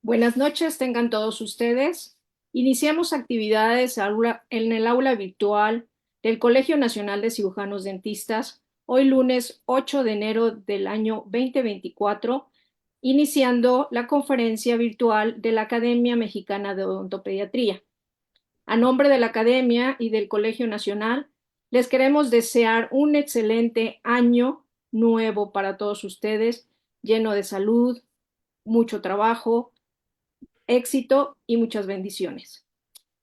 Buenas noches, tengan todos ustedes. Iniciamos actividades en el aula virtual del Colegio Nacional de Cirujanos Dentistas, hoy lunes 8 de enero del año 2024, iniciando la conferencia virtual de la Academia Mexicana de Odontopediatría. A nombre de la Academia y del Colegio Nacional, les queremos desear un excelente año nuevo para todos ustedes, lleno de salud, mucho trabajo, éxito y muchas bendiciones.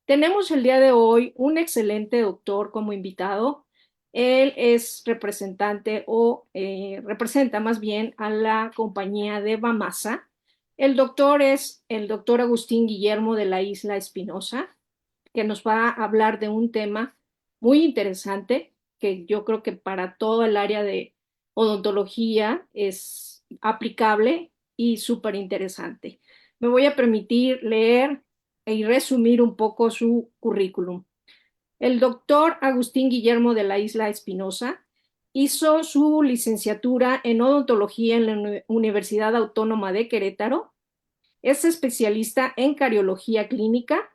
Tenemos el día de hoy un excelente doctor como invitado. Él es representante o representa más bien a la compañía de Bamasa. El doctor es el doctor Agustín Guillermo de la Isla Espinosa, que nos va a hablar de un tema muy interesante que yo creo que para todo el área de odontología es aplicable y súper interesante. Me voy a permitir leer y resumir un poco su currículum. El doctor Agustín Guillermo de la Isla Espinosa hizo su licenciatura en odontología en la Universidad Autónoma de Querétaro. Es especialista en cariología clínica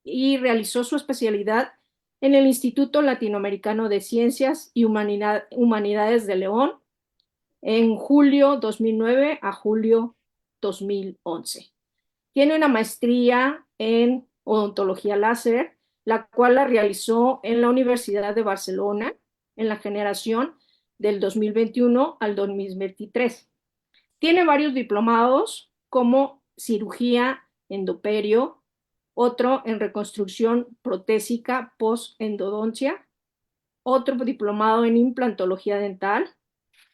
y realizó su especialidad en el Instituto Latinoamericano de Ciencias y Humanidades de León en julio 2009 a julio 2011. Tiene una maestría en odontología láser, la cual la realizó en la Universidad de Barcelona en la generación del 2021 al 2023. Tiene varios diplomados como cirugía endoperio, otro en reconstrucción protésica post-endodoncia, otro diplomado en implantología dental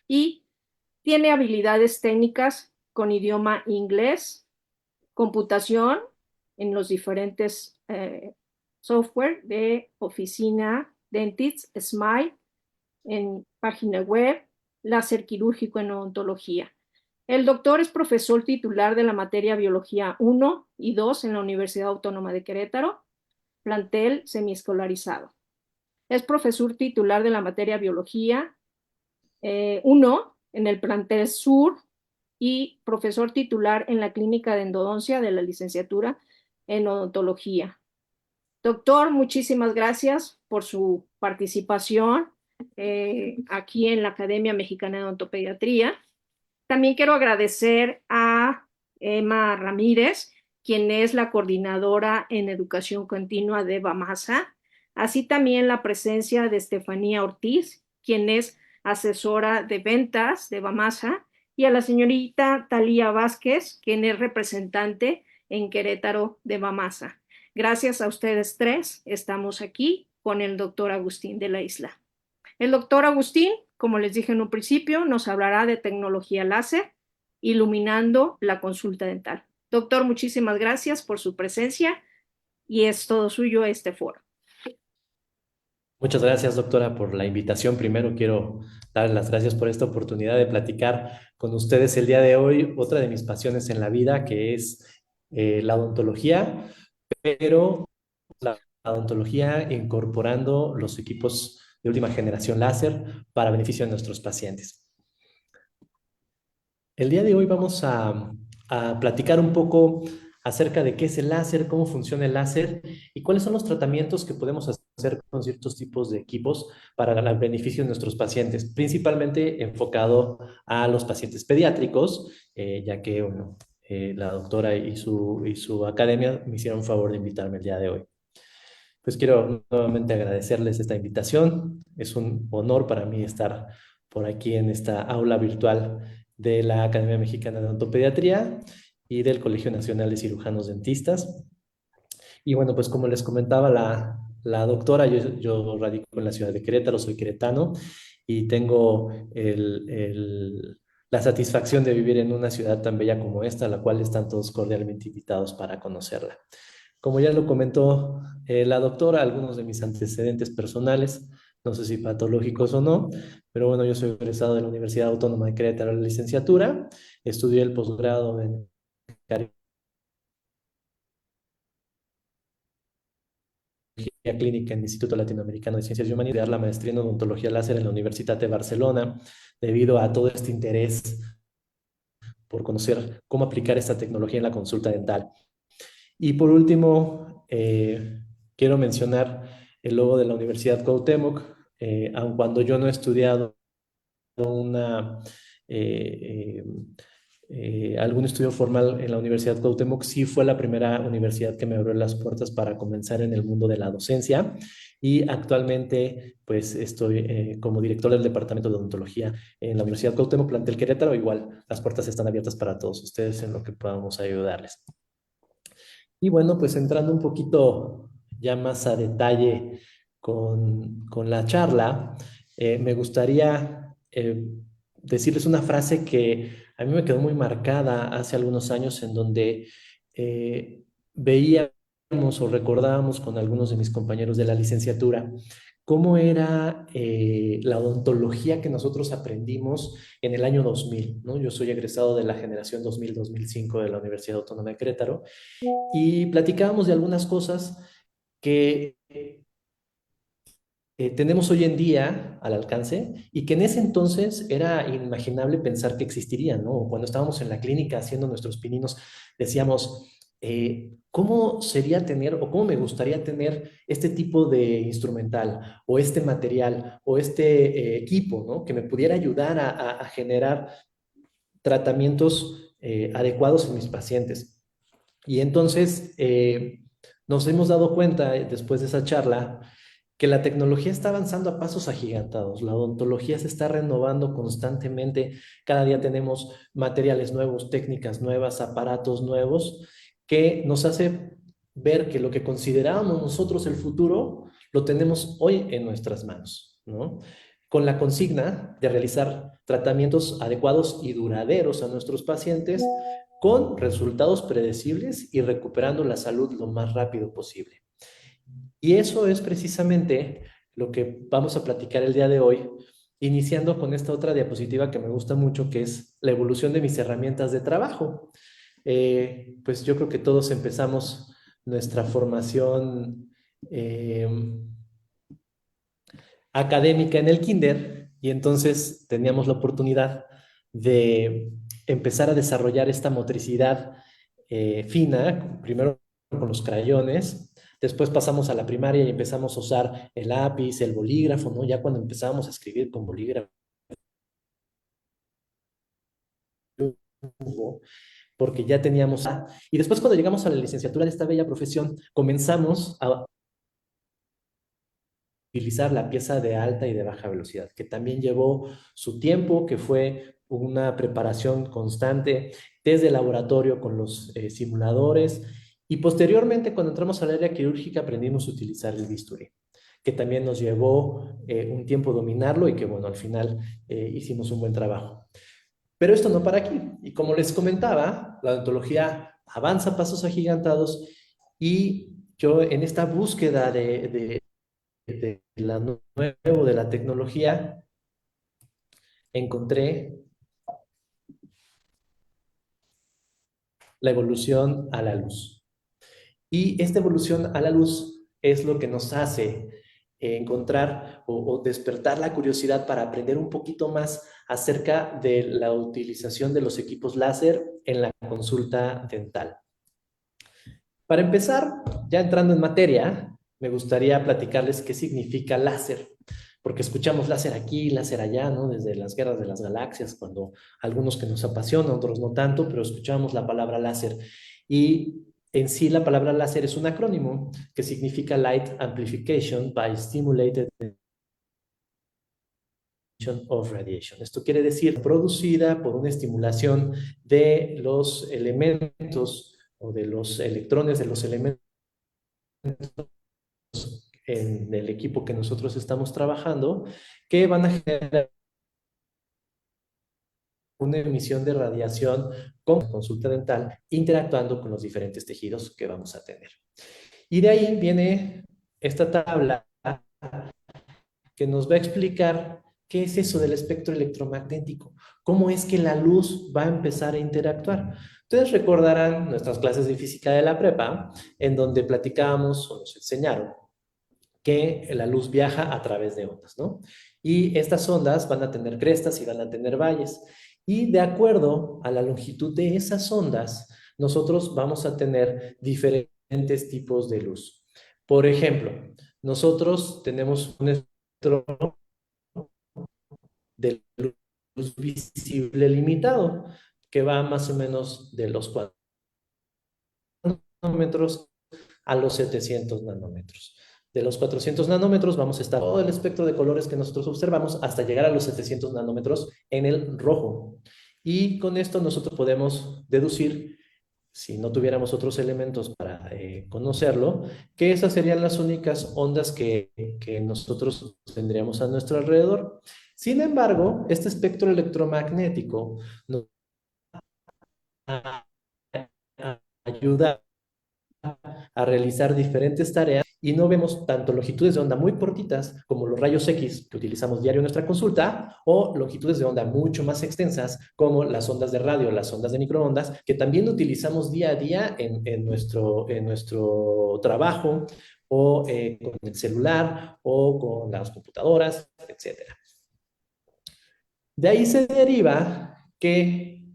y tiene habilidades técnicas con idioma inglés, computación en los diferentes software de oficina, Dentist, Smile, en página web, láser quirúrgico en odontología. El doctor es profesor titular de la materia Biología 1 y 2 en la Universidad Autónoma de Querétaro, plantel semiescolarizado. Es profesor titular de la materia Biología 1 en el plantel Sur y profesor titular en la Clínica de Endodoncia de la licenciatura en Odontología. Doctor, muchísimas gracias por su participación aquí en la Academia Mexicana de Odontopediatría. También quiero agradecer a Emma Ramírez, quien es la coordinadora en educación continua de Bamasa, así también la presencia de Estefanía Ortiz, quien es asesora de ventas de Bamasa, y a la señorita Talía Vázquez, quien es representante en Querétaro de Bamasa. Gracias a ustedes tres, estamos aquí con el doctor Agustín de la Isla. El doctor Agustín, como les dije en un principio, nos hablará de tecnología láser, iluminando la consulta dental. Doctor, muchísimas gracias por su presencia y es todo suyo este foro. Muchas gracias, doctora, por la invitación. Primero quiero dar las gracias por esta oportunidad de platicar con ustedes el día de hoy, otra de mis pasiones en la vida, que es la odontología, pero la odontología incorporando los equipos de última generación láser para beneficio de nuestros pacientes. El día de hoy vamos a platicar un poco acerca de qué es el láser, cómo funciona el láser y cuáles son los tratamientos que podemos hacer con ciertos tipos de equipos para el beneficio de nuestros pacientes, principalmente enfocado a los pacientes pediátricos, ya que bueno, la doctora y su academia me hicieron favor de invitarme el día de hoy. Pues quiero nuevamente agradecerles esta invitación. Es un honor para mí estar por aquí en esta aula virtual de la Academia Mexicana de Odontopediatría y del Colegio Nacional de Cirujanos Dentistas. Y bueno, pues como les comentaba la doctora, yo radico en la ciudad de Querétaro, soy queretano y tengo la satisfacción de vivir en una ciudad tan bella como esta, la cual están todos cordialmente invitados para conocerla. Como ya lo comentó la doctora, algunos de mis antecedentes personales, no sé si patológicos o no, pero bueno, yo soy egresado de la Universidad Autónoma de Querétaro, la licenciatura, estudié el posgrado en cardiología clínica en el Instituto Latinoamericano de Ciencias y Humanidades, la maestría en odontología láser en la Universidad de Barcelona, debido a todo este interés por conocer cómo aplicar esta tecnología en la consulta dental. Y por último, quiero mencionar el logo de la Universidad Cuauhtémoc, aun cuando yo no he estudiado una, eh, algún estudio formal en la Universidad Cuauhtémoc, sí fue la primera universidad que me abrió las puertas para comenzar en el mundo de la docencia y actualmente pues estoy como director del Departamento de Odontología en la Universidad Cuauhtémoc, plantel Querétaro. Igual las puertas están abiertas para todos ustedes en lo que podamos ayudarles. Y bueno, pues entrando un poquito ya más a detalle con la charla, me gustaría decirles una frase que a mí me quedó muy marcada hace algunos años en donde veíamos o recordábamos con algunos de mis compañeros de la licenciatura cómo era la odontología que nosotros aprendimos en el año 2000, ¿no? Yo soy egresado de la generación 2000-2005 de la Universidad Autónoma de Querétaro y platicábamos de algunas cosas que tenemos hoy en día al alcance y que en ese entonces era inimaginable pensar que existirían, ¿no? Cuando estábamos en la clínica haciendo nuestros pininos, decíamos, ¿cómo sería tener o cómo me gustaría tener este tipo de instrumental o este material o este equipo, ¿no? Que me pudiera ayudar a generar tratamientos adecuados en mis pacientes. Y entonces nos hemos dado cuenta después de esa charla que la tecnología está avanzando a pasos agigantados. La odontología se está renovando constantemente. Cada día tenemos materiales nuevos, técnicas nuevas, aparatos nuevos, que nos hace ver que lo que considerábamos nosotros el futuro lo tenemos hoy en nuestras manos, ¿no? Con la consigna de realizar tratamientos adecuados y duraderos a nuestros pacientes con resultados predecibles y recuperando la salud lo más rápido posible. Y eso es precisamente lo que vamos a platicar el día de hoy, iniciando con esta otra diapositiva que me gusta mucho, que es la evolución de mis herramientas de trabajo. Pues yo creo que todos empezamos nuestra formación eh, académica en el kinder y entonces teníamos la oportunidad de empezar a desarrollar esta motricidad fina, primero con los crayones, después pasamos a la primaria y empezamos a usar el lápiz, el bolígrafo, ¿no? Ya cuando empezábamos a escribir con bolígrafo, porque ya teníamos... Y después cuando llegamos a la licenciatura de esta bella profesión, comenzamos a utilizar la pieza de alta y de baja velocidad, que también llevó su tiempo, que fue una preparación constante desde el laboratorio con los simuladores y posteriormente cuando entramos al área quirúrgica aprendimos a utilizar el bisturí, que también nos llevó un tiempo dominarlo y que bueno, al final hicimos un buen trabajo. Pero esto no para aquí. Y como les comentaba, la odontología avanza a pasos agigantados y yo en esta búsqueda de la nuevo de la tecnología, encontré la evolución a la luz. Y esta evolución a la luz es lo que nos hace encontrar o despertar la curiosidad para aprender un poquito más acerca de la utilización de los equipos láser en la consulta dental. Para empezar, ya entrando en materia, me gustaría platicarles qué significa láser, porque escuchamos láser aquí, láser allá, ¿no? Desde las guerras de las galaxias, cuando algunos que nos apasionan, otros no tanto, pero escuchamos la palabra láser. Y en sí la palabra láser es un acrónimo que significa Light Amplification by Stimulated of Radiation. Esto quiere decir producida por una estimulación de los elementos o de los electrones de los elementos en el equipo que nosotros estamos trabajando, que van a generar una emisión de radiación con consulta dental, interactuando con los diferentes tejidos que vamos a tener. Y de ahí viene esta tabla que nos va a explicar qué es eso del espectro electromagnético, cómo es que la luz va a empezar a interactuar. Ustedes recordarán nuestras clases de física de la prepa, en donde platicábamos o nos enseñaron que la luz viaja a través de ondas, ¿no? Y estas ondas van a tener crestas y van a tener valles. Y de acuerdo a la longitud de esas ondas, nosotros vamos a tener diferentes tipos de luz. Por ejemplo, nosotros tenemos un espectro de luz visible limitado, que va más o menos de los 4 nanómetros a los 700 nanómetros. De los 400 nanómetros vamos a estar todo el espectro de colores que nosotros observamos hasta llegar a los 700 nanómetros en el rojo. Y con esto nosotros podemos deducir, si no tuviéramos otros elementos para conocerlo, que esas serían las únicas ondas que nosotros tendríamos a nuestro alrededor. Sin embargo, este espectro electromagnético nos ayuda a realizar diferentes tareas y no vemos tanto longitudes de onda muy cortitas como los rayos X que utilizamos diario en nuestra consulta o longitudes de onda mucho más extensas como las ondas de radio, las ondas de microondas que también utilizamos día a día en nuestro trabajo o con el celular o con las computadoras, etcétera. De ahí se deriva que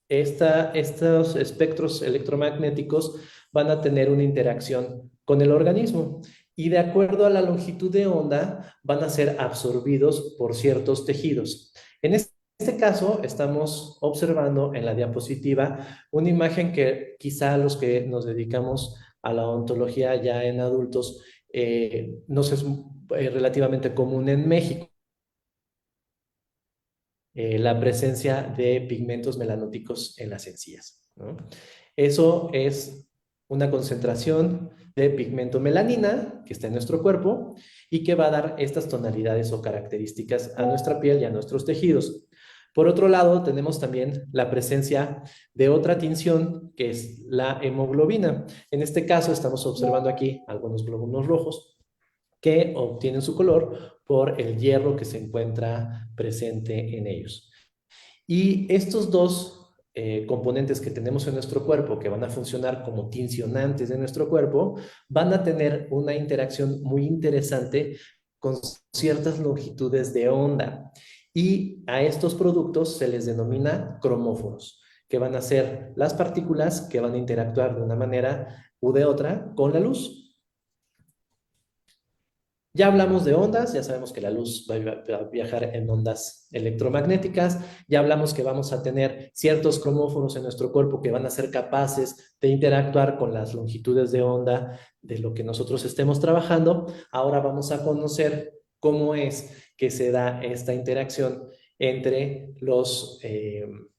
estos espectros electromagnéticos van a tener una interacción con el organismo y de acuerdo a la longitud de onda van a ser absorbidos por ciertos tejidos. En este caso estamos observando en la diapositiva una imagen que quizá los que nos dedicamos a la odontología ya en adultos nos es relativamente común en México. La presencia de pigmentos melanóticos en las encías, ¿no? Eso es una concentración de pigmento melanina que está en nuestro cuerpo y que va a dar estas tonalidades o características a nuestra piel y a nuestros tejidos. Por otro lado, tenemos también la presencia de otra tinción que es la hemoglobina. En este caso, estamos observando aquí algunos glóbulos rojos que obtienen su color por el hierro que se encuentra presente en ellos. Y estos dos componentes que tenemos en nuestro cuerpo, que van a funcionar como tincionantes de nuestro cuerpo, van a tener una interacción muy interesante con ciertas longitudes de onda. Y a estos productos se les denomina cromóforos, que van a ser las partículas que van a interactuar de una manera u de otra con la luz. Ya hablamos de ondas, ya sabemos que la luz va a viajar en ondas electromagnéticas, ya hablamos que vamos a tener ciertos cromóforos en nuestro cuerpo que van a ser capaces de interactuar con las longitudes de onda de lo que nosotros estemos trabajando. Ahora vamos a conocer cómo es que se da esta interacción entre los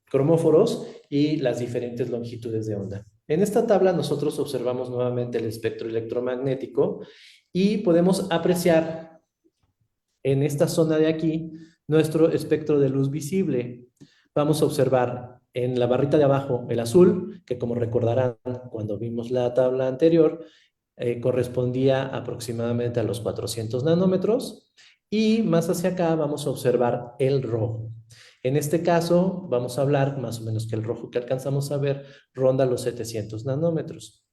cromóforos y las diferentes longitudes de onda. En esta tabla nosotros observamos nuevamente el espectro electromagnético y podemos apreciar en esta zona de aquí nuestro espectro de luz visible. Vamos a observar en la barrita de abajo el azul, que como recordarán cuando vimos la tabla anterior, correspondía aproximadamente a los 400 nanómetros, y más hacia acá vamos a observar el rojo. En este caso vamos a hablar más o menos que el rojo que alcanzamos a ver ronda los 700 nanómetros.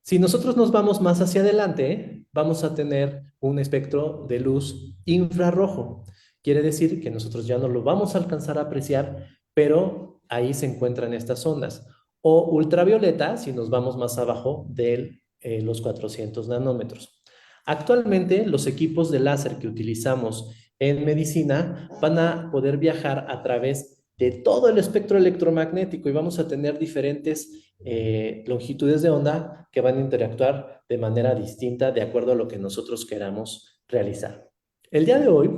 Si nosotros nos vamos más hacia adelante, vamos a tener un espectro de luz infrarrojo. Quiere decir que nosotros ya no lo vamos a alcanzar a apreciar, pero ahí se encuentran estas ondas. O ultravioleta, si nos vamos más abajo de los 400 nanómetros. Actualmente, los equipos de láser que utilizamos en medicina van a poder viajar a través de todo el espectro electromagnético y vamos a tener diferentes longitudes de onda que van a interactuar de manera distinta de acuerdo a lo que nosotros queramos realizar. El día de hoy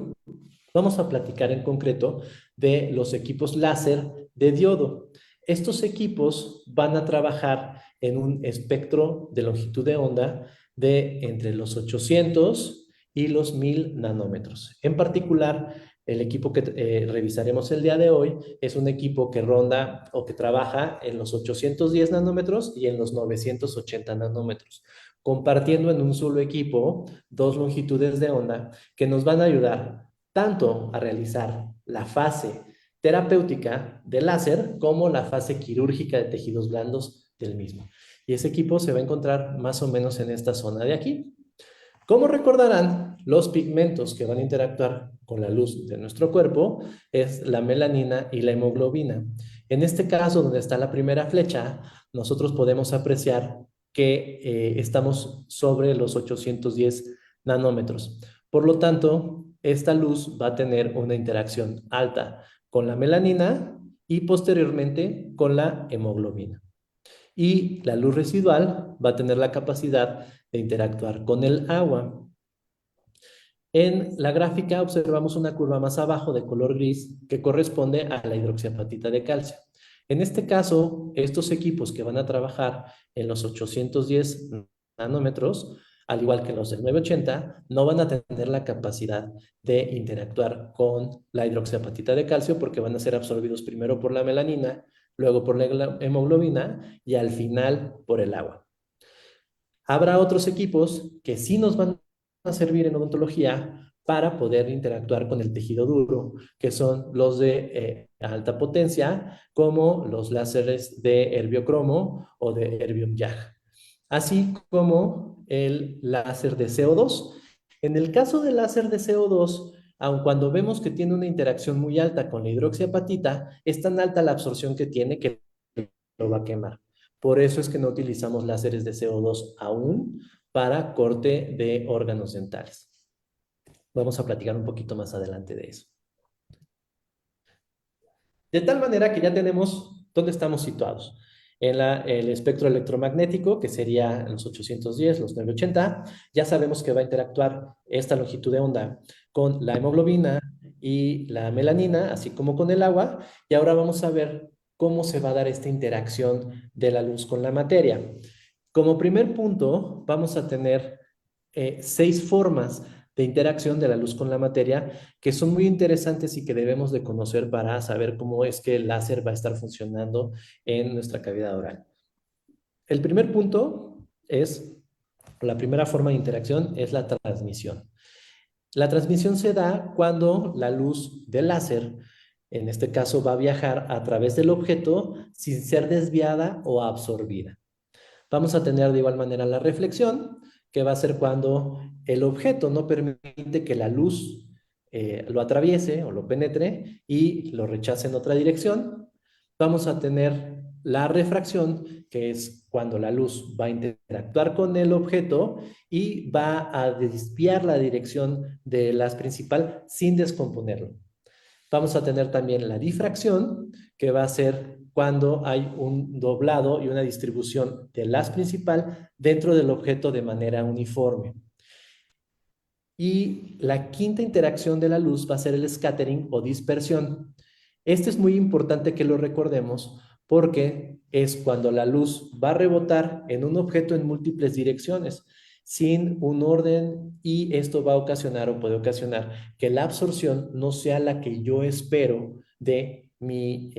vamos a platicar en concreto de los equipos láser de diodo. Estos equipos van a trabajar en un espectro de longitud de onda de entre los 800 y los 1000 nanómetros. En particular, el equipo que revisaremos el día de hoy es un equipo que ronda o que trabaja en los 810 nanómetros y en los 980 nanómetros, compartiendo en un solo equipo dos longitudes de onda que nos van a ayudar tanto a realizar la fase terapéutica del láser como la fase quirúrgica de tejidos blandos del mismo. Y ese equipo se va a encontrar más o menos en esta zona de aquí. Como recordarán, los pigmentos que van a interactuar con la luz de nuestro cuerpo es la melanina y la hemoglobina. En este caso, donde está la primera flecha, nosotros podemos apreciar que estamos sobre los 810 nanómetros. Por lo tanto, esta luz va a tener una interacción alta con la melanina y posteriormente con la hemoglobina. Y la luz residual va a tener la capacidad de interactuar con el agua. En la gráfica observamos una curva más abajo de color gris que corresponde a la hidroxiapatita de calcio. En este caso, estos equipos que van a trabajar en los 810 nanómetros, al igual que los del 980, no van a tener la capacidad de interactuar con la hidroxiapatita de calcio porque van a ser absorbidos primero por la melanina, luego por la hemoglobina y al final por el agua. Habrá otros equipos que sí nos van a servir en odontología para poder interactuar con el tejido duro, que son los de alta potencia, como los láseres de herbiocromo o de erbium-YAG, así como el láser de CO2. En el caso del láser de CO2, aun cuando vemos que tiene una interacción muy alta con la hidroxiapatita, es tan alta la absorción que tiene que lo va a quemar. Por eso es que no utilizamos láseres de CO2 aún para corte de órganos dentales. Vamos a platicar un poquito más adelante de eso. De tal manera que ya tenemos dónde estamos situados. En el espectro electromagnético, que sería los 810, los 980, ya sabemos que va a interactuar esta longitud de onda con la hemoglobina y la melanina, así como con el agua, y ahora vamos a ver cómo se va a dar esta interacción de la luz con la materia. Como primer punto, vamos a tener 6 formas de interacción de la luz con la materia que son muy interesantes y que debemos de conocer para saber cómo es que el láser va a estar funcionando en nuestra cavidad oral. El primer punto es, la primera forma de interacción es la transmisión. La transmisión se da cuando la luz del láser, en este caso, va a viajar a través del objeto sin ser desviada o absorbida. Vamos a tener de igual manera la reflexión, que va a ser cuando el objeto no permite que la luz lo atraviese o lo penetre y lo rechace en otra dirección. Vamos a tener la refracción, que es cuando la luz va a interactuar con el objeto y va a desviar la dirección del haz principal sin descomponerlo. Vamos a tener también la difracción, que va a ser cuando hay un doblado y una distribución del haz principal dentro del objeto de manera uniforme. Y la quinta interacción de la luz va a ser el scattering o dispersión. Este es muy importante que lo recordemos porque es cuando la luz va a rebotar en un objeto en múltiples direcciones sin un orden, y esto va a ocasionar o puede ocasionar que la absorción no sea la que yo espero de mi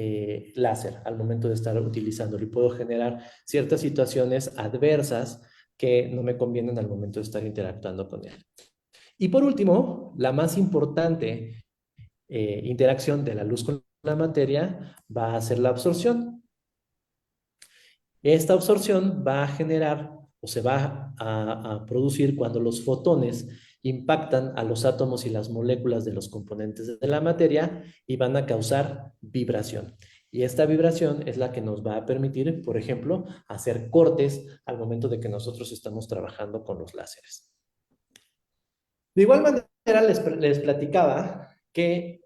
láser al momento de estar utilizándolo, y puedo generar ciertas situaciones adversas que no me convienen al momento de estar interactuando con él. Y por último, la más importante interacción de la luz con la materia va a ser la absorción. Esta absorción va a generar o se va a producir cuando los fotones impactan a los átomos y las moléculas de los componentes de la materia y van a causar vibración. Y esta vibración es la que nos va a permitir, por ejemplo, hacer cortes al momento de que nosotros estamos trabajando con los láseres. De igual manera, les platicaba que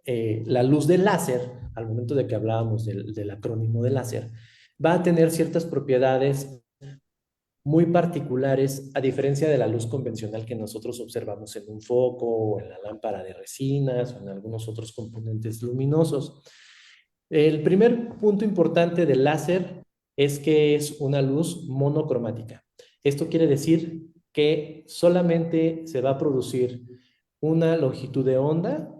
la luz del láser, al momento de que hablábamos del acrónimo de láser, va a tener ciertas propiedades muy particulares, a diferencia de la luz convencional que nosotros observamos en un foco o en la lámpara de resinas o en algunos otros componentes luminosos. El primer punto importante del láser es que es una luz monocromática. Esto quiere decir que solamente se va a producir una longitud de onda,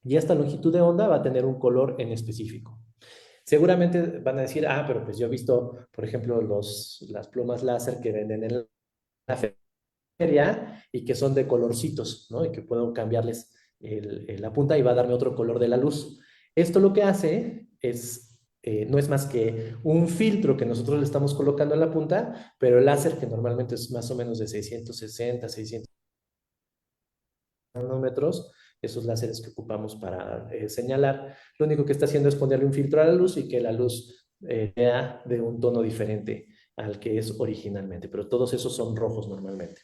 y esta longitud de onda va a tener un color en específico. Seguramente van a decir, pero pues yo he visto, por ejemplo, las plumas láser que venden en la feria y que son de colorcitos, ¿no? Y que puedo cambiarles la punta y va a darme otro color de la luz. Esto lo que hace es, no es más que un filtro que nosotros le estamos colocando en la punta, pero el láser, que normalmente es más o menos de 660, 600 nanómetros, esos láseres que ocupamos para señalar, lo único que está haciendo es ponerle un filtro a la luz y que la luz sea de un tono diferente al que es originalmente, pero todos esos son rojos normalmente.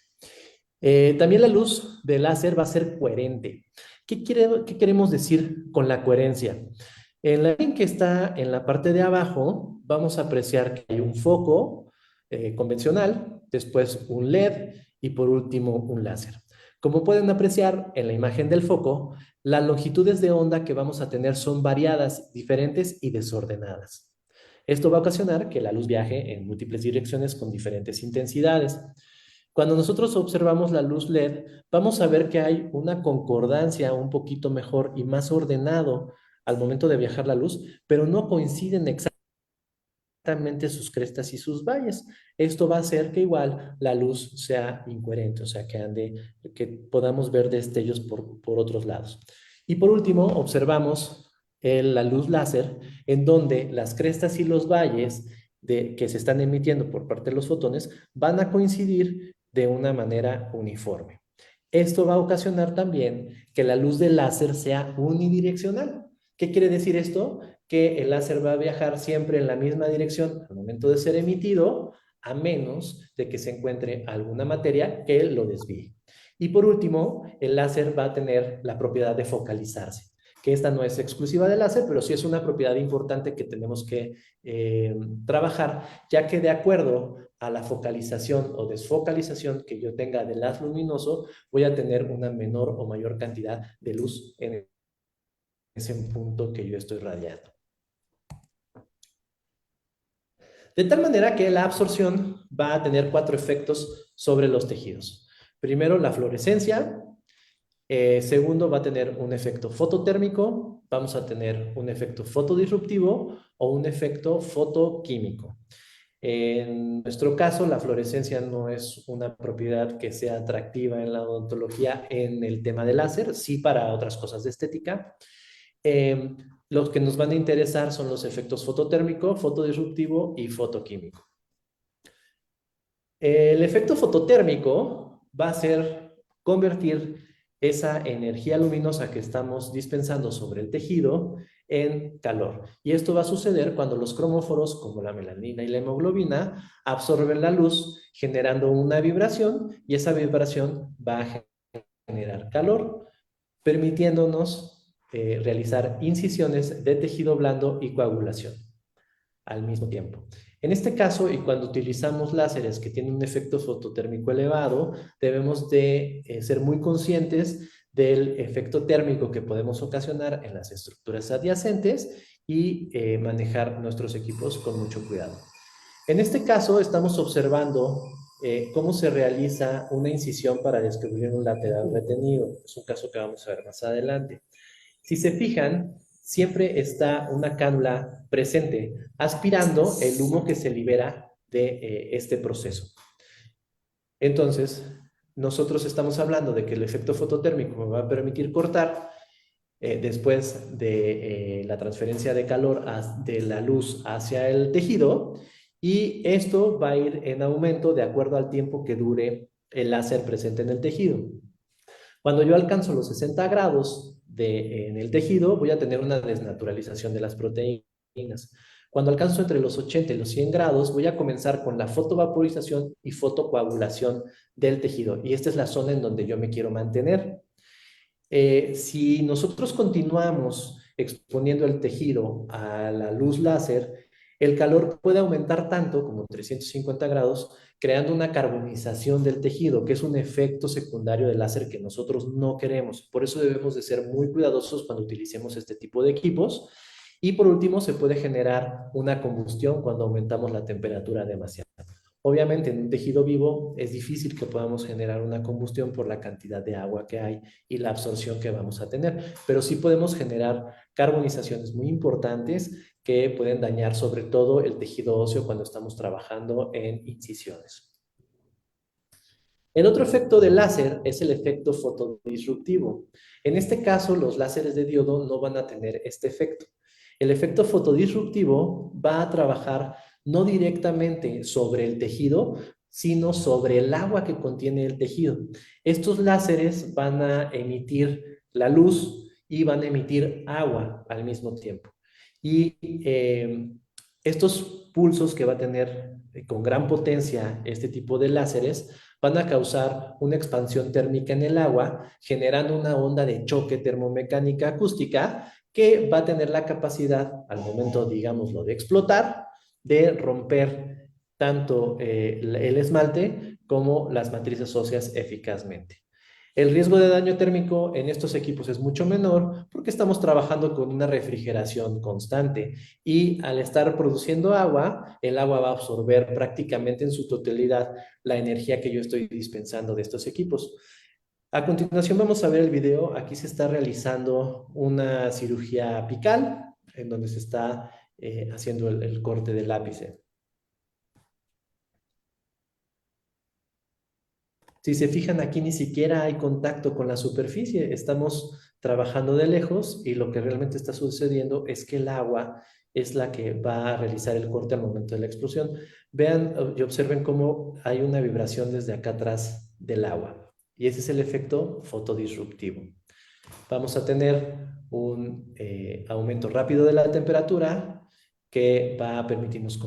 También la luz del láser va a ser coherente. ¿Qué queremos decir con la coherencia? En la imagen que está en la parte de abajo, vamos a apreciar que hay un foco convencional, después un LED y por último un láser. Como pueden apreciar en la imagen del foco, las longitudes de onda que vamos a tener son variadas, diferentes y desordenadas. Esto va a ocasionar que la luz viaje en múltiples direcciones con diferentes intensidades. Cuando nosotros observamos la luz LED, vamos a ver que hay una concordancia un poquito mejor y más ordenado al momento de viajar la luz, pero no coinciden exactamente sus crestas y sus valles. Esto va a hacer que igual la luz sea incoherente, o sea, que podamos ver destellos por otros lados. Y por último, observamos la luz láser, en donde las crestas y los valles que se están emitiendo por parte de los fotones van a coincidir de una manera uniforme. Esto va a ocasionar también que la luz del láser sea unidireccional. ¿Qué quiere decir esto? Que el láser va a viajar siempre en la misma dirección al momento de ser emitido, a menos de que se encuentre alguna materia que lo desvíe. Y por último, el láser va a tener la propiedad de focalizarse, que esta no es exclusiva del láser, pero sí es una propiedad importante que tenemos que trabajar, ya que de acuerdo a la focalización o desfocalización que yo tenga del haz luminoso, voy a tener una menor o mayor cantidad de luz en ese punto que yo estoy radiando. De tal manera que la absorción va a tener 4 efectos sobre los tejidos. Primero, la fluorescencia. Segundo, va a tener un efecto fototérmico. Vamos a tener un efecto fotodisruptivo o un efecto fotoquímico. En nuestro caso, la fluorescencia no es una propiedad que sea atractiva en la odontología en el tema del láser, sí para otras cosas de estética. Los que nos van a interesar son los efectos fototérmico, fotodisruptivo y fotoquímico. El efecto fototérmico va a ser convertir esa energía luminosa que estamos dispensando sobre el tejido en calor. Y esto va a suceder cuando los cromóforos, como la melanina y la hemoglobina, absorben la luz, generando una vibración, y esa vibración va a generar calor, permitiéndonos realizar incisiones de tejido blando y coagulación al mismo tiempo. En este caso, y cuando utilizamos láseres que tienen un efecto fototérmico elevado, debemos de ser muy conscientes del efecto térmico que podemos ocasionar en las estructuras adyacentes y manejar nuestros equipos con mucho cuidado. En este caso, estamos observando cómo se realiza una incisión para descubrir un lateral retenido. Es un caso que vamos a ver más adelante. Si se fijan, siempre está una cánula presente, aspirando el humo que se libera de este proceso. Entonces, nosotros estamos hablando de que el efecto fototérmico me va a permitir cortar después de la transferencia de calor de la luz hacia el tejido, y esto va a ir en aumento de acuerdo al tiempo que dure el láser presente en el tejido. Cuando yo alcanzo los 60 grados en el tejido, voy a tener una desnaturalización de las proteínas. Cuando alcanzo entre los 80 y los 100 grados, voy a comenzar con la fotovaporización y fotocoagulación del tejido. Y esta es la zona en donde yo me quiero mantener. Si nosotros continuamos exponiendo el tejido a la luz láser, el calor puede aumentar tanto como 350 grados, creando una carbonización del tejido, que es un efecto secundario del láser que nosotros no queremos. Por eso debemos de ser muy cuidadosos cuando utilicemos este tipo de equipos. Y por último, se puede generar una combustión cuando aumentamos la temperatura demasiado. Obviamente, en un tejido vivo es difícil que podamos generar una combustión por la cantidad de agua que hay y la absorción que vamos a tener, pero sí podemos generar carbonizaciones muy importantes que pueden dañar sobre todo el tejido óseo cuando estamos trabajando en incisiones. El otro efecto del láser es el efecto fotodisruptivo. En este caso, los láseres de diodo no van a tener este efecto. El efecto fotodisruptivo va a trabajar no directamente sobre el tejido, sino sobre el agua que contiene el tejido. Estos láseres van a emitir la luz y van a emitir agua al mismo tiempo. Y estos pulsos que va a tener con gran potencia este tipo de láseres van a causar una expansión térmica en el agua, generando una onda de choque termomecánica acústica que va a tener la capacidad, al momento, digámoslo, de explotar, de romper tanto el esmalte como las matrices óseas eficazmente. El riesgo de daño térmico en estos equipos es mucho menor porque estamos trabajando con una refrigeración constante, y al estar produciendo agua, el agua va a absorber prácticamente en su totalidad la energía que yo estoy dispensando de estos equipos. A continuación vamos a ver el video. Aquí se está realizando una cirugía apical en donde se está haciendo el corte del ápice. Si se fijan, aquí ni siquiera hay contacto con la superficie. Estamos trabajando de lejos y lo que realmente está sucediendo es que el agua es la que va a realizar el corte al momento de la explosión. Vean y observen cómo hay una vibración desde acá atrás del agua. Y ese es el efecto fotodisruptivo. Vamos a tener un aumento rápido de la temperatura que va a permitirnos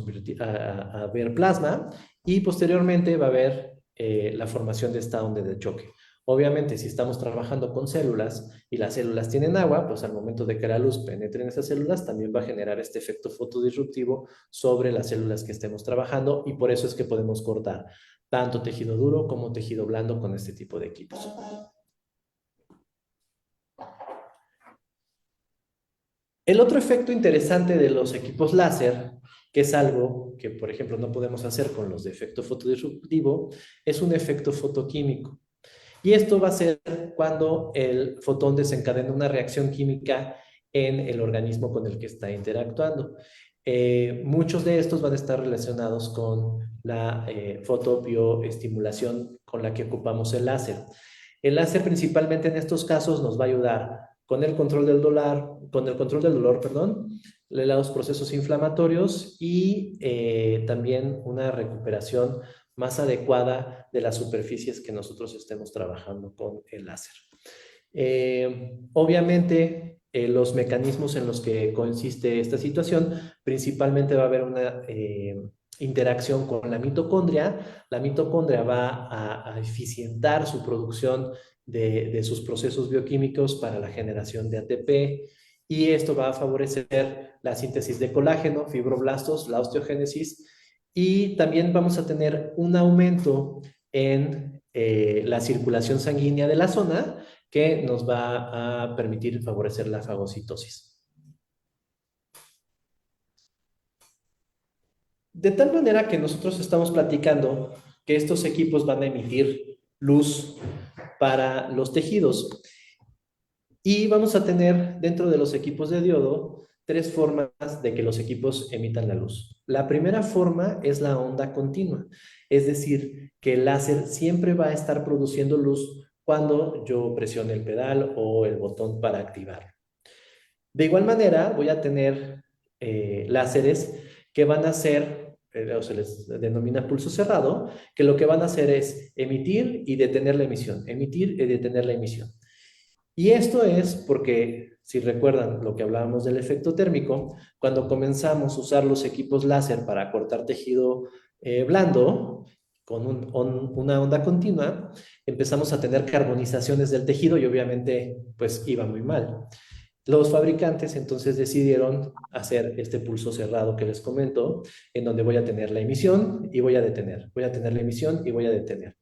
a ver plasma, y posteriormente va a haber la formación de esta onda de choque. Obviamente, si estamos trabajando con células y las células tienen agua, pues al momento de que la luz penetre en esas células, también va a generar este efecto fotodisruptivo sobre las células que estemos trabajando, y por eso es que podemos cortar tanto tejido duro como tejido blando con este tipo de equipos. El otro efecto interesante de los equipos láser, que es algo que, por ejemplo, no podemos hacer con los de efecto fotodisruptivo, es un efecto fotoquímico. Y esto va a ser cuando el fotón desencadena una reacción química en el organismo con el que está interactuando. Muchos de estos van a estar relacionados con la fotobioestimulación con la que ocupamos el láser. El láser principalmente en estos casos nos va a ayudar con el control del dolor, de los procesos inflamatorios, y también una recuperación más adecuada de las superficies que nosotros estemos trabajando con el láser. Obviamente, los mecanismos en los que consiste esta situación, principalmente va a haber una interacción con la mitocondria. La mitocondria va a eficientar su producción de sus procesos bioquímicos para la generación de ATP, y esto va a favorecer la síntesis de colágeno, fibroblastos, la osteogénesis, y también vamos a tener un aumento en la circulación sanguínea de la zona, que nos va a permitir favorecer la fagocitosis. De tal manera que nosotros estamos platicando que estos equipos van a emitir luz para los tejidos, y vamos a tener dentro de los equipos de diodo tres formas de que los equipos emitan la luz. La primera forma es la onda continua, es decir, que el láser siempre va a estar produciendo luz cuando yo presione el pedal o el botón para activar. De igual manera, voy a tener láseres que van a ser, o se les denomina pulso cerrado, que lo que van a hacer es emitir y detener la emisión, emitir y detener la emisión. Y esto es porque, si recuerdan lo que hablábamos del efecto térmico, cuando comenzamos a usar los equipos láser para cortar tejido blando, con una onda continua, empezamos a tener carbonizaciones del tejido y obviamente pues iba muy mal. Los fabricantes entonces decidieron hacer este pulso cerrado que les comento, en donde voy a tener la emisión y voy a detener, voy a tener la emisión y voy a detener.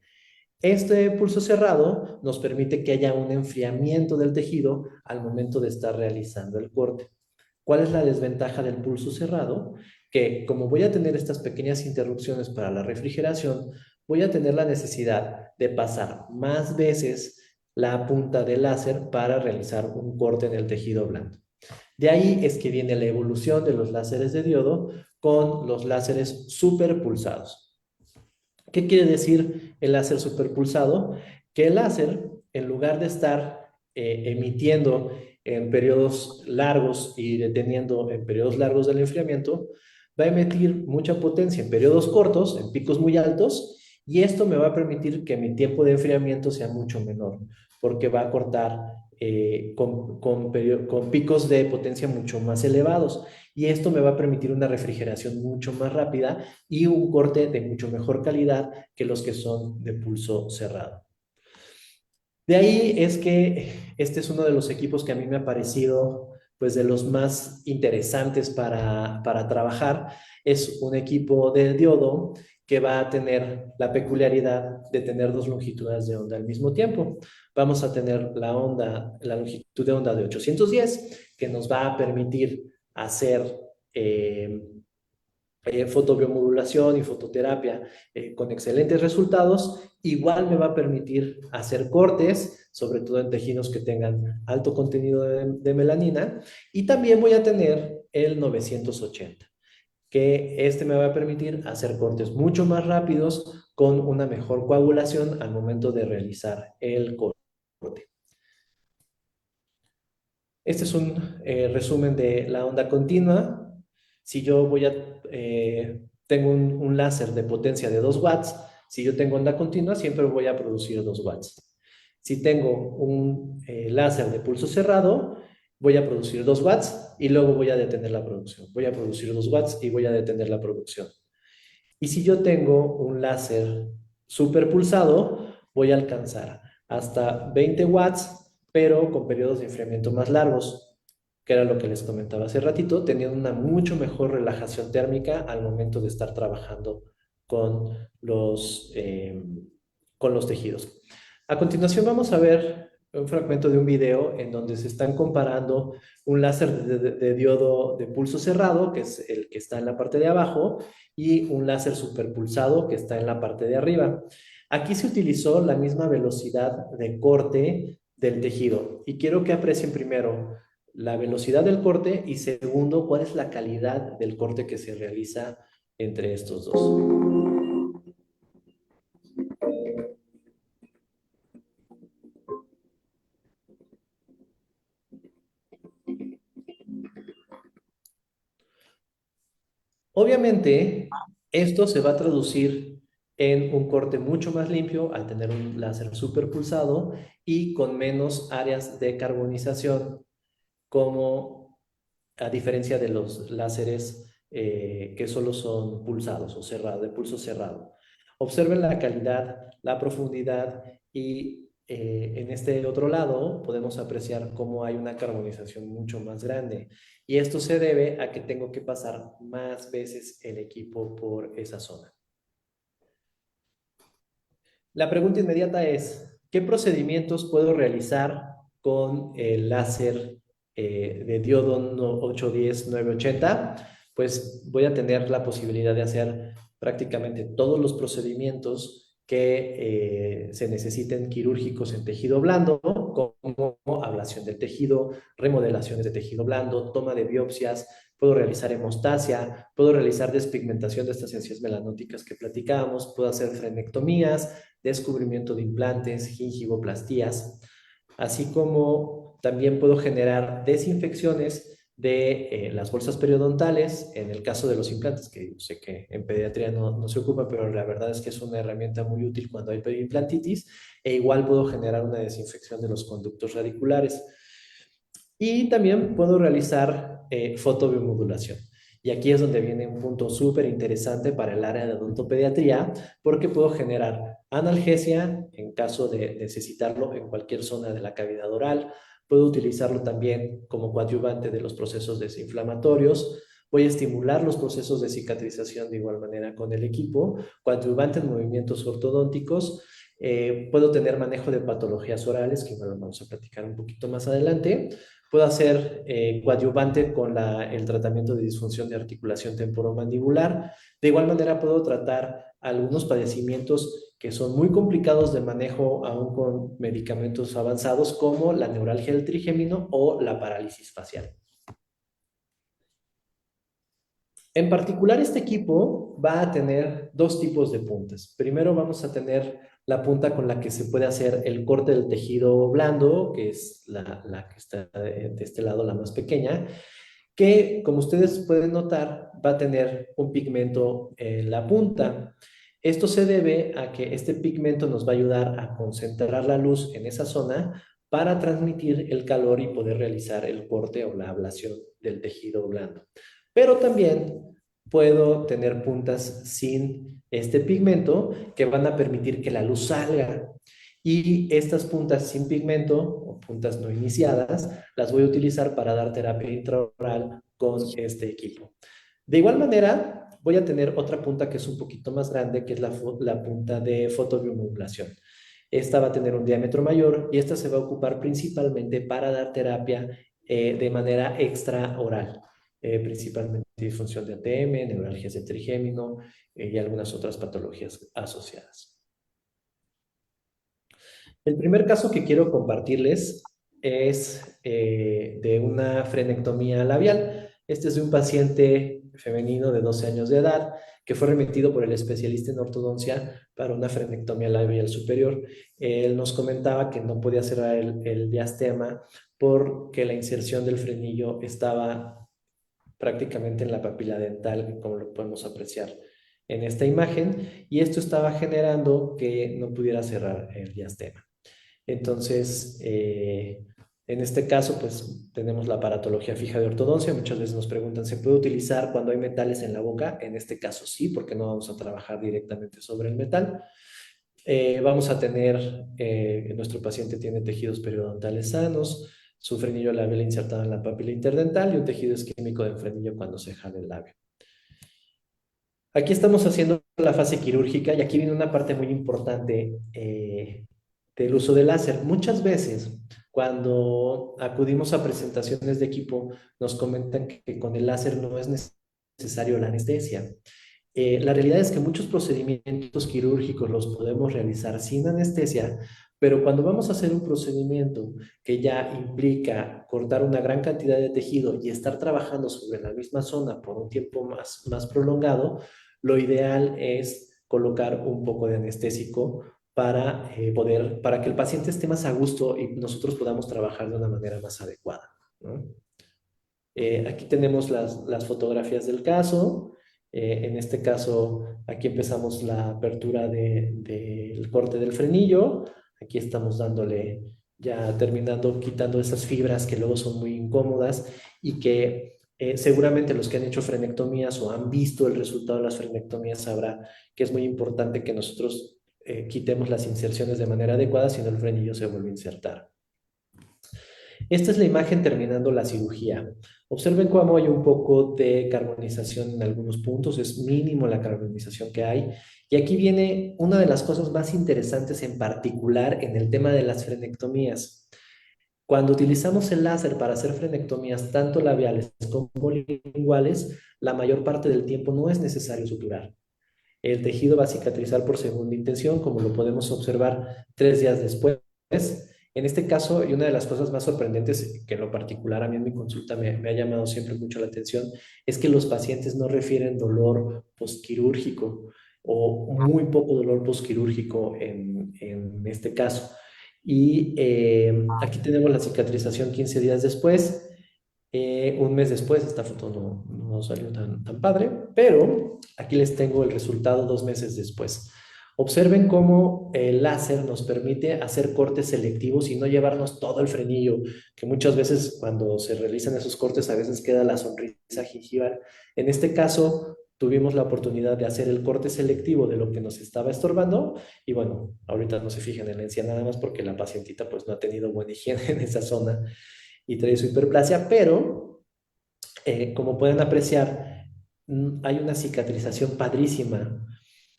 Este pulso cerrado nos permite que haya un enfriamiento del tejido al momento de estar realizando el corte. ¿Cuál es la desventaja del pulso cerrado? Que como voy a tener estas pequeñas interrupciones para la refrigeración, voy a tener la necesidad de pasar más veces la punta del láser para realizar un corte en el tejido blando. De ahí es que viene la evolución de los láseres de diodo con los láseres superpulsados. ¿Qué quiere decir el láser superpulsado? Que el láser, en lugar de estar emitiendo en periodos largos y deteniendo en periodos largos del enfriamiento, va a emitir mucha potencia en periodos cortos, en picos muy altos, y esto me va a permitir que mi tiempo de enfriamiento sea mucho menor, porque va a cortar con picos de potencia mucho más elevados, y esto me va a permitir una refrigeración mucho más rápida y un corte de mucho mejor calidad que los que son de pulso cerrado. De ahí es que este es uno de los equipos que a mí me ha parecido pues de los más interesantes para trabajar. Es un equipo de diodo que va a tener la peculiaridad de tener dos longitudes de onda al mismo tiempo. Vamos a tener la longitud de onda de 810, que nos va a permitir hacer fotobiomodulación y fototerapia con excelentes resultados. Igual me va a permitir hacer cortes, sobre todo en tejidos que tengan alto contenido de melanina, y también voy a tener el 980, que este me va a permitir hacer cortes mucho más rápidos con una mejor coagulación al momento de realizar el corte. Este es un resumen de la onda continua. Si yo tengo un láser de potencia de 2 watts, si yo tengo onda continua, siempre voy a producir 2 watts. Si tengo un láser de pulso cerrado, voy a producir 2 watts y luego voy a detener la producción. Voy a producir 2 watts y voy a detener la producción. Y si yo tengo un láser superpulsado, voy a alcanzar hasta 20 watts, pero con periodos de enfriamiento más largos, que era lo que les comentaba hace ratito, teniendo una mucho mejor relajación térmica al momento de estar trabajando con con los tejidos. A continuación vamos a ver un fragmento de un video en donde se están comparando un láser de diodo de pulso cerrado, que es el que está en la parte de abajo, y un láser superpulsado que está en la parte de arriba. Aquí se utilizó la misma velocidad de corte del tejido, y quiero que aprecien primero la velocidad del corte y segundo, cuál es la calidad del corte que se realiza entre estos dos. Obviamente, esto se va a traducir en un corte mucho más limpio al tener un láser superpulsado y con menos áreas de carbonización. como a diferencia de los láseres que solo son pulsados o cerrados, de pulso cerrado. Observen la calidad, la profundidad y en este otro lado podemos apreciar cómo hay una carbonización mucho más grande. Y esto se debe a que tengo que pasar más veces el equipo por esa zona. La pregunta inmediata es, ¿qué procedimientos puedo realizar con el láser de diodo 810-980? Pues voy a tener la posibilidad de hacer prácticamente todos los procedimientos que se necesiten quirúrgicos en tejido blando, como ablación del tejido, remodelaciones de tejido blando, toma de biopsias, puedo realizar hemostasia, puedo realizar despigmentación de estas encías melanóticas que platicábamos, puedo hacer frenectomías, descubrimiento de implantes, gingivoplastías, así como también puedo generar desinfecciones de las bolsas periodontales, en el caso de los implantes, que yo sé que en pediatría no se ocupa, pero la verdad es que es una herramienta muy útil cuando hay perioimplantitis, e igual puedo generar una desinfección de los conductos radiculares. Y también puedo realizar fotobiomodulación. Y aquí es donde viene un punto súper interesante para el área de odontopediatría, porque puedo generar analgesia en caso de necesitarlo en cualquier zona de la cavidad oral. Puedo utilizarlo también como coadyuvante de los procesos desinflamatorios. Voy a estimular los procesos de cicatrización de igual manera con el equipo, coadyuvante en movimientos ortodónticos. Puedo tener manejo de patologías orales, que igual vamos a platicar un poquito más adelante. Puedo hacer coadyuvante con el tratamiento de disfunción de articulación temporomandibular. De igual manera, puedo tratar algunos padecimientos que son muy complicados de manejo aún con medicamentos avanzados, como la neuralgia del trigémino o la parálisis facial. En particular, este equipo va a tener dos tipos de puntas. Primero vamos a tener la punta con la que se puede hacer el corte del tejido blando, que es la que está de este lado, la más pequeña, que, como ustedes pueden notar, va a tener un pigmento en la punta. Esto se debe a que este pigmento nos va a ayudar a concentrar la luz en esa zona para transmitir el calor y poder realizar el corte o la ablación del tejido blando. Pero también puedo tener puntas sin este pigmento que van a permitir que la luz salga. Y estas puntas sin pigmento o puntas no iniciadas las voy a utilizar para dar terapia intraoral con este equipo. De igual manera, voy a tener otra punta que es un poquito más grande, que es la punta de fotobiomodulación. Esta va a tener un diámetro mayor y esta se va a ocupar principalmente para dar terapia de manera extraoral, principalmente disfunción de ATM, neuralgias de trigémino y algunas otras patologías asociadas. El primer caso que quiero compartirles es de una frenectomía labial. Este es de un paciente femenino de 12 años de edad que fue remitido por el especialista en ortodoncia para una frenectomía labial superior. Él nos comentaba que no podía cerrar el diastema porque la inserción del frenillo estaba prácticamente en la papila dental, como lo podemos apreciar en esta imagen, y esto estaba generando que no pudiera cerrar el diastema. Entonces, en este caso, pues tenemos la aparatología fija de ortodoncia. Muchas veces nos preguntan, ¿se puede utilizar cuando hay metales en la boca? En este caso sí, porque no vamos a trabajar directamente sobre el metal. Vamos a tener, nuestro paciente tiene tejidos periodontales sanos, su frenillo labial insertado en la papila interdental y un tejido isquémico del frenillo cuando se jala el labio. Aquí estamos haciendo la fase quirúrgica y aquí viene una parte muy importante del uso del láser. Muchas veces, cuando acudimos a presentaciones de equipo, nos comentan que con el láser no es necesario la anestesia. La realidad es que muchos procedimientos quirúrgicos los podemos realizar sin anestesia, pero cuando vamos a hacer un procedimiento que ya implica cortar una gran cantidad de tejido y estar trabajando sobre la misma zona por un tiempo más prolongado, lo ideal es colocar un poco de anestésico para que el paciente esté más a gusto y nosotros podamos trabajar de una manera más adecuada, ¿no? Aquí tenemos las fotografías del caso. En este caso, aquí empezamos la apertura del corte del frenillo. Aquí estamos dándole ya terminando quitando esas fibras que luego son muy incómodas y que seguramente los que han hecho frenectomías o han visto el resultado de las frenectomías sabrá que es muy importante que nosotros quitemos las inserciones de manera adecuada, si no el frenillo se vuelve a insertar. Esta es la imagen terminando la cirugía. Observen cómo hay un poco de carbonización en algunos puntos, es mínimo la carbonización que hay. Y aquí viene una de las cosas más interesantes en particular en el tema de las frenectomías. Cuando utilizamos el láser para hacer frenectomías tanto labiales como linguales, la mayor parte del tiempo no es necesario suturar. El tejido va a cicatrizar por segunda intención, como lo podemos observar 3 días después. En este caso, y una de las cosas más sorprendentes que en lo particular a mí en mi consulta me ha llamado siempre mucho la atención, es que los pacientes no refieren dolor postquirúrgico o muy poco dolor postquirúrgico en este caso. Y aquí tenemos la cicatrización 15 días después. Un mes después, esta foto no salió tan padre, pero aquí les tengo el resultado 2 meses después. Observen cómo el láser nos permite hacer cortes selectivos y no llevarnos todo el frenillo, que muchas veces cuando se realizan esos cortes a veces queda la sonrisa gingival. En este caso, tuvimos la oportunidad de hacer el corte selectivo de lo que nos estaba estorbando y bueno, ahorita no se fijen en la encía nada más porque la pacientita pues no ha tenido buena higiene en esa zona y trae su hiperplasia, pero como pueden apreciar, hay una cicatrización padrísima.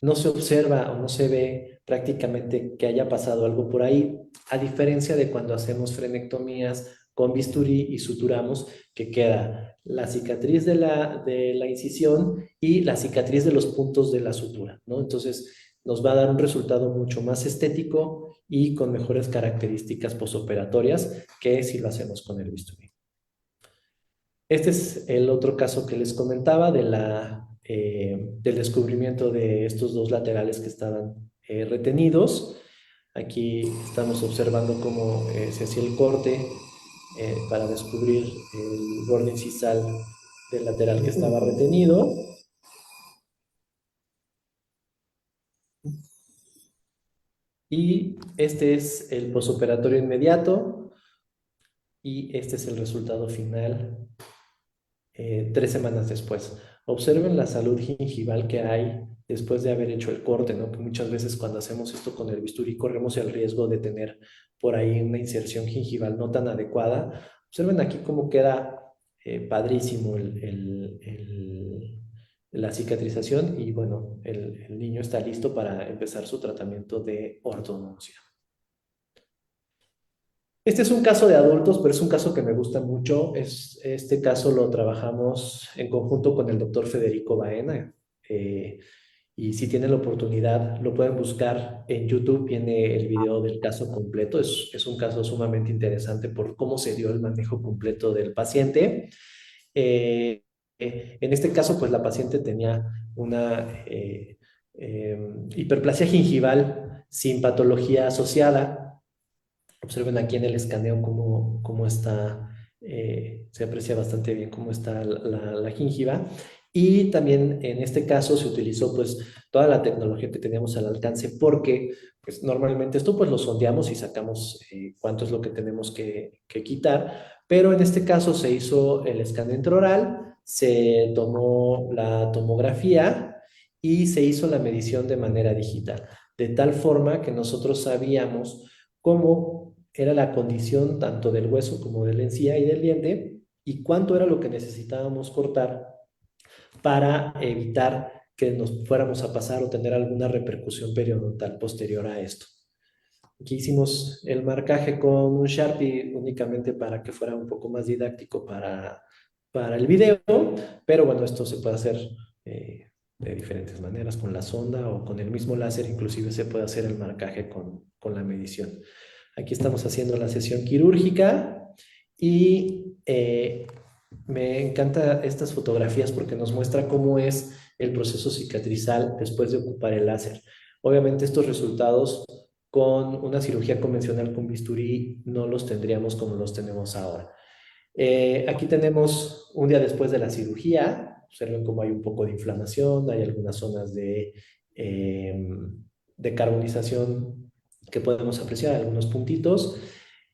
No se observa o no se ve prácticamente que haya pasado algo por ahí, a diferencia de cuando hacemos frenectomías con bisturí y suturamos, que queda la cicatriz de la incisión y la cicatriz de los puntos de la sutura, ¿no? Entonces, nos va a dar un resultado mucho más estético y con mejores características posoperatorias que si lo hacemos con el bisturí. Este es el otro caso que les comentaba del descubrimiento de estos dos laterales que estaban retenidos. Aquí estamos observando cómo se hacía el corte para descubrir el borde incisal del lateral que estaba retenido. Y este es el posoperatorio inmediato y este es el resultado final 3 semanas después. Observen la salud gingival que hay después de haber hecho el corte, ¿no? Que muchas veces cuando hacemos esto con el bisturí corremos el riesgo de tener por ahí una inserción gingival no tan adecuada. Observen aquí cómo queda padrísimo la cicatrización y bueno, el niño está listo para empezar su tratamiento de ortodoncia. Este es un caso de adultos, pero es un caso que me gusta mucho. Este caso lo trabajamos en conjunto con el doctor Federico Baena. eh, y si tienen la oportunidad, lo pueden buscar en YouTube. Viene el video del caso completo. Es un caso sumamente interesante por cómo se dio el manejo completo del paciente. En este caso, pues la paciente tenía una hiperplasia gingival sin patología asociada. Observen aquí en el escaneo cómo está, se aprecia bastante bien cómo está la gingiva. Y también en este caso se utilizó pues toda la tecnología que teníamos al alcance porque pues normalmente esto pues lo sondeamos y sacamos cuánto es lo que tenemos que quitar, pero en este caso se hizo el escaneo intraoral, se tomó la tomografía y se hizo la medición de manera digital, de tal forma que nosotros sabíamos cómo era la condición tanto del hueso como de la encía y del diente y cuánto era lo que necesitábamos cortar para evitar que nos fuéramos a pasar o tener alguna repercusión periodontal posterior a esto. Aquí hicimos el marcaje con un Sharpie únicamente para que fuera un poco más didáctico para el video, pero bueno, esto se puede hacer de diferentes maneras, con la sonda o con el mismo láser, inclusive se puede hacer el marcaje con la medición. Aquí estamos haciendo la sesión quirúrgica y me encantan estas fotografías porque nos muestra cómo es el proceso cicatrizal después de ocupar el láser. Obviamente estos resultados con una cirugía convencional con bisturí no los tendríamos como los tenemos ahora. Aquí tenemos un día después de la cirugía. Observen cómo hay un poco de inflamación, hay algunas zonas de carbonización que podemos apreciar, algunos puntitos.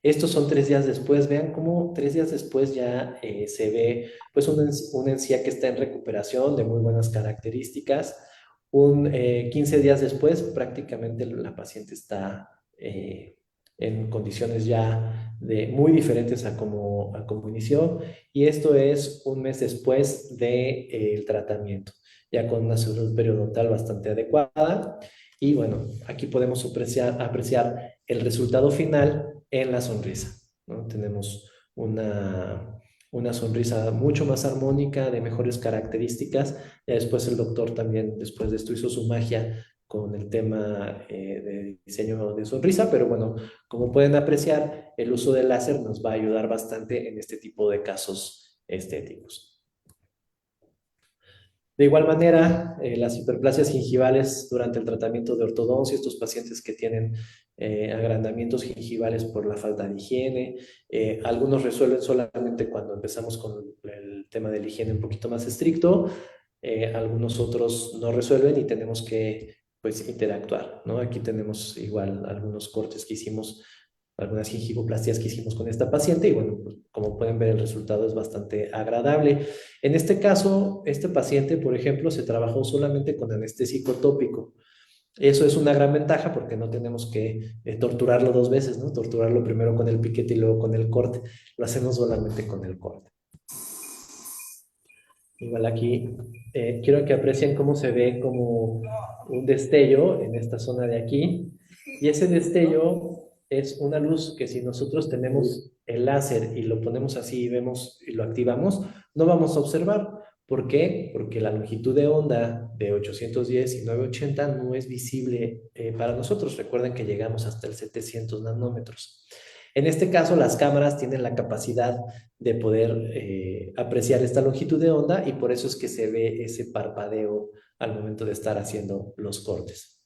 Estos son 3 días después. Vean cómo 3 días después ya se ve pues una encía que está en recuperación de muy buenas características. 15 días después prácticamente la paciente está en condiciones ya muy diferentes a como inició, y esto es un mes después del tratamiento, ya con una salud periodontal bastante adecuada. Y bueno, aquí podemos apreciar el resultado final en la sonrisa, ¿no? Tenemos una sonrisa mucho más armónica, de mejores características. Ya después el doctor también, después de esto, hizo su magia con el tema de diseño de sonrisa, pero bueno, como pueden apreciar, el uso del láser nos va a ayudar bastante en este tipo de casos estéticos. De igual manera, las hiperplasias gingivales durante el tratamiento de ortodoncia, estos pacientes que tienen agrandamientos gingivales por la falta de higiene, algunos resuelven solamente cuando empezamos con el tema de la higiene un poquito más estricto, algunos otros no resuelven y tenemos que pues interactuar, ¿no? Aquí tenemos igual algunos cortes que hicimos, algunas gingivoplastías que hicimos con esta paciente, y bueno, pues, como pueden ver, el resultado es bastante agradable. En este caso, este paciente, por ejemplo, se trabajó solamente con anestésico tópico. Eso es una gran ventaja porque no tenemos que torturarlo 2 veces, ¿no? Torturarlo primero con el piquete y luego con el corte. Lo hacemos solamente con el corte. Igual aquí, quiero que aprecien cómo se ve como un destello en esta zona de aquí. Y ese destello es una luz que, si nosotros tenemos el láser y lo ponemos así y vemos y lo activamos, no vamos a observar. ¿Por qué? Porque la longitud de onda de 810 y 980 no es visible para nosotros. Recuerden que llegamos hasta el 700 nanómetros. En este caso, las cámaras tienen la capacidad de poder apreciar esta longitud de onda, y por eso es que se ve ese parpadeo al momento de estar haciendo los cortes.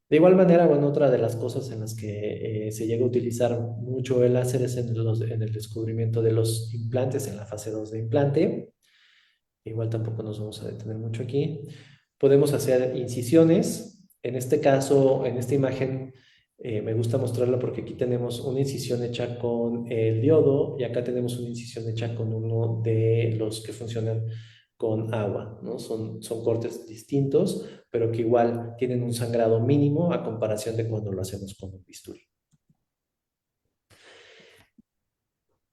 De igual manera, bueno, otra de las cosas en las que se llega a utilizar mucho el láser es en el descubrimiento de los implantes en la fase 2 de implante. Igual tampoco nos vamos a detener mucho aquí. Podemos hacer incisiones. En este caso, en esta imagen, me gusta mostrarla porque aquí tenemos una incisión hecha con el diodo y acá tenemos una incisión hecha con uno de los que funcionan con agua, ¿no? Son cortes distintos, pero que igual tienen un sangrado mínimo a comparación de cuando lo hacemos con un bisturí.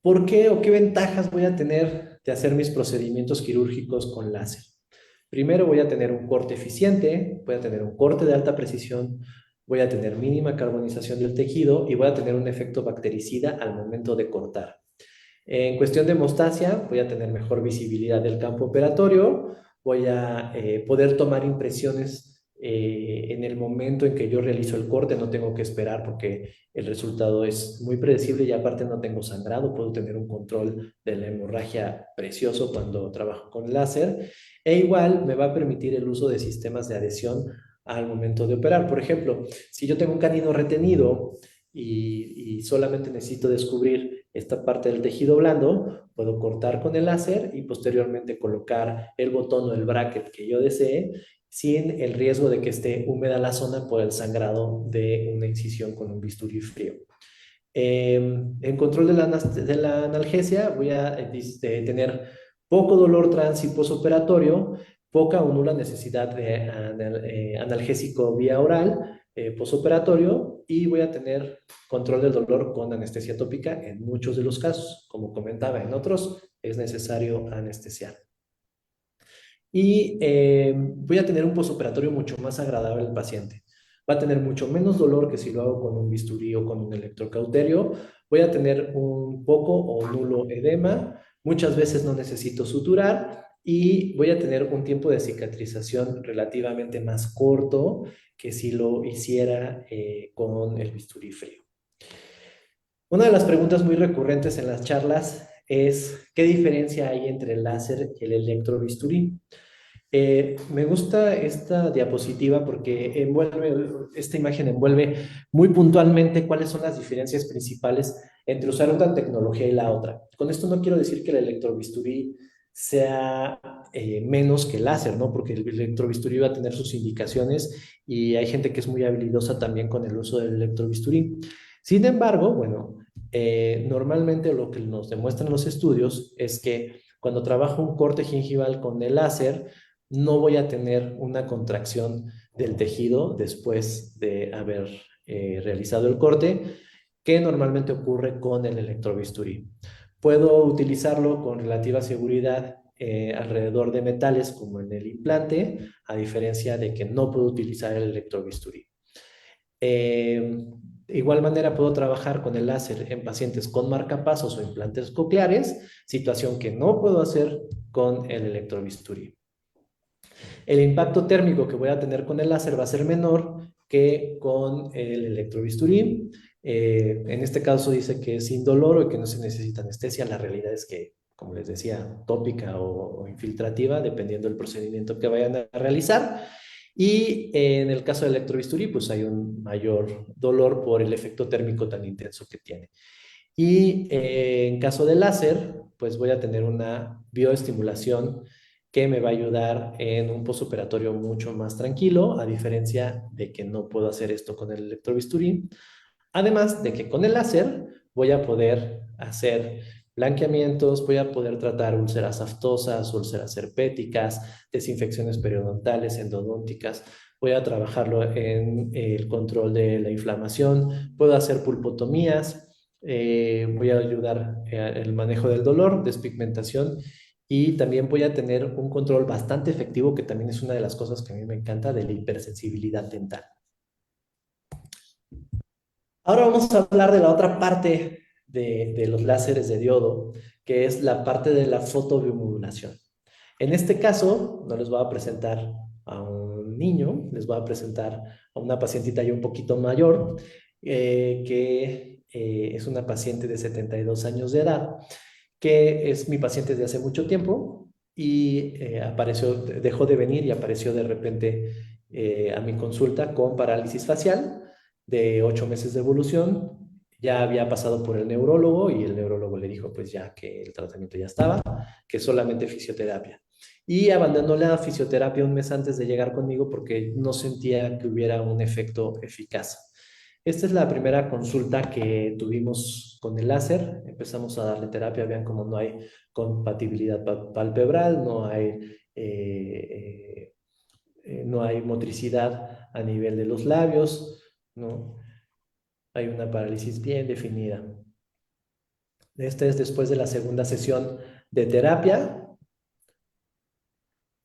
¿Por qué o qué ventajas voy a tener de hacer mis procedimientos quirúrgicos con láser? Primero, voy a tener un corte eficiente, voy a tener un corte de alta precisión, voy a tener mínima carbonización del tejido y voy a tener un efecto bactericida al momento de cortar. En cuestión de hemostasia, voy a tener mejor visibilidad del campo operatorio, voy a poder tomar impresiones en el momento en que yo realizo el corte, no tengo que esperar porque el resultado es muy predecible, y aparte no tengo sangrado, puedo tener un control de la hemorragia precioso cuando trabajo con láser, e igual me va a permitir el uso de sistemas de adhesión al momento de operar. Por ejemplo, si yo tengo un canino retenido y solamente necesito descubrir esta parte del tejido blando, puedo cortar con el láser y posteriormente colocar el botón o el bracket que yo desee, sin el riesgo de que esté húmeda la zona por el sangrado de una incisión con un bisturí frío. En control de la analgesia, voy a tener poco dolor trans y posoperatorio, poca o nula necesidad de analgésico vía oral posoperatorio, y voy a tener control del dolor con anestesia tópica en muchos de los casos. Como comentaba, en otros es necesario anestesiar. Y voy a tener un posoperatorio mucho más agradable al paciente. Va a tener mucho menos dolor que si lo hago con un bisturí o con un electrocauterio. Voy a tener un poco o nulo edema. Muchas veces no necesito suturar y voy a tener un tiempo de cicatrización relativamente más corto que si lo hiciera con el bisturí frío. Una de las preguntas muy recurrentes en las charlas es: ¿qué diferencia hay entre el láser y el electrobisturí? Me gusta esta diapositiva porque esta imagen envuelve muy puntualmente cuáles son las diferencias principales entre usar una tecnología y la otra. Con esto no quiero decir que el electrobisturí sea menos que el láser, ¿no? Porque el electrobisturí va a tener sus indicaciones y hay gente que es muy habilidosa también con el uso del electrobisturí. Sin embargo, bueno, Normalmente lo que nos demuestran los estudios es que cuando trabajo un corte gingival con el láser, no voy a tener una contracción del tejido después de haber realizado el corte, que normalmente ocurre con el electrobisturí. Puedo utilizarlo con relativa seguridad alrededor de metales como en el implante, a diferencia de que no puedo utilizar el electrobisturí. De igual manera puedo trabajar con el láser en pacientes con marcapasos o implantes cocleares, situación que no puedo hacer con el electrobisturí. El impacto térmico que voy a tener con el láser va a ser menor que con el electrobisturí. En este caso dice que es indoloro y que no se necesita anestesia. La realidad es que, como les decía, tópica o infiltrativa, dependiendo del procedimiento que vayan a realizar. Y en el caso del electrobisturí, pues hay un mayor dolor por el efecto térmico tan intenso que tiene. Y en caso de láser, pues voy a tener una bioestimulación que me va a ayudar en un postoperatorio mucho más tranquilo, a diferencia de que no puedo hacer esto con el electrobisturí. Además de que con el láser voy a poder hacer blanqueamientos, voy a poder tratar úlceras aftosas, úlceras herpéticas, desinfecciones periodontales, endodónticas. Voy a trabajarlo en el control de la inflamación, puedo hacer pulpotomías, voy a ayudar en el manejo del dolor, despigmentación y también voy a tener un control bastante efectivo, que también es una de las cosas que a mí me encanta, de la hipersensibilidad dental. Ahora vamos a hablar de la otra parte de los láseres de diodo, que es la parte de la fotobiomodulación. En este caso, no les voy a presentar a un niño, les voy a presentar a una pacientita ya un poquito mayor, que es una paciente de 72 años de edad, que es mi paciente de hace mucho tiempo y apareció, dejó de venir y apareció de repente a mi consulta con parálisis facial de 8 meses de evolución. Ya había pasado por el neurólogo y el neurólogo le dijo pues ya que el tratamiento ya estaba, que solamente fisioterapia. Y abandonó la fisioterapia un mes antes de llegar conmigo porque no sentía que hubiera un efecto eficaz. Esta es la primera consulta que tuvimos con el láser. Empezamos a darle terapia. Vean cómo no hay compatibilidad palpebral, no hay motricidad a nivel de los labios, ¿no? Hay una parálisis bien definida. Esta es después de la segunda sesión de terapia.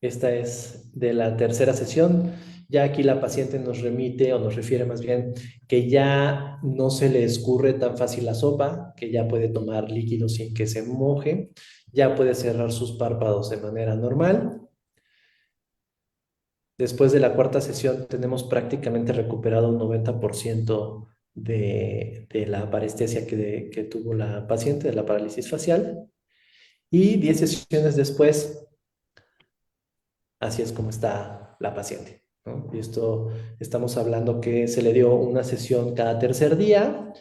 Esta es de la tercera sesión. Ya aquí la paciente nos remite o nos refiere más bien que ya no se le escurre tan fácil la sopa, que ya puede tomar líquido sin que se moje, ya puede cerrar sus párpados de manera normal. Después de la cuarta sesión tenemos prácticamente recuperado un 90% de la parestesia que tuvo la paciente, de la parálisis facial. Y 10 sesiones después, así es como está la paciente, ¿no? Y esto estamos hablando que se le dio una sesión cada tercer día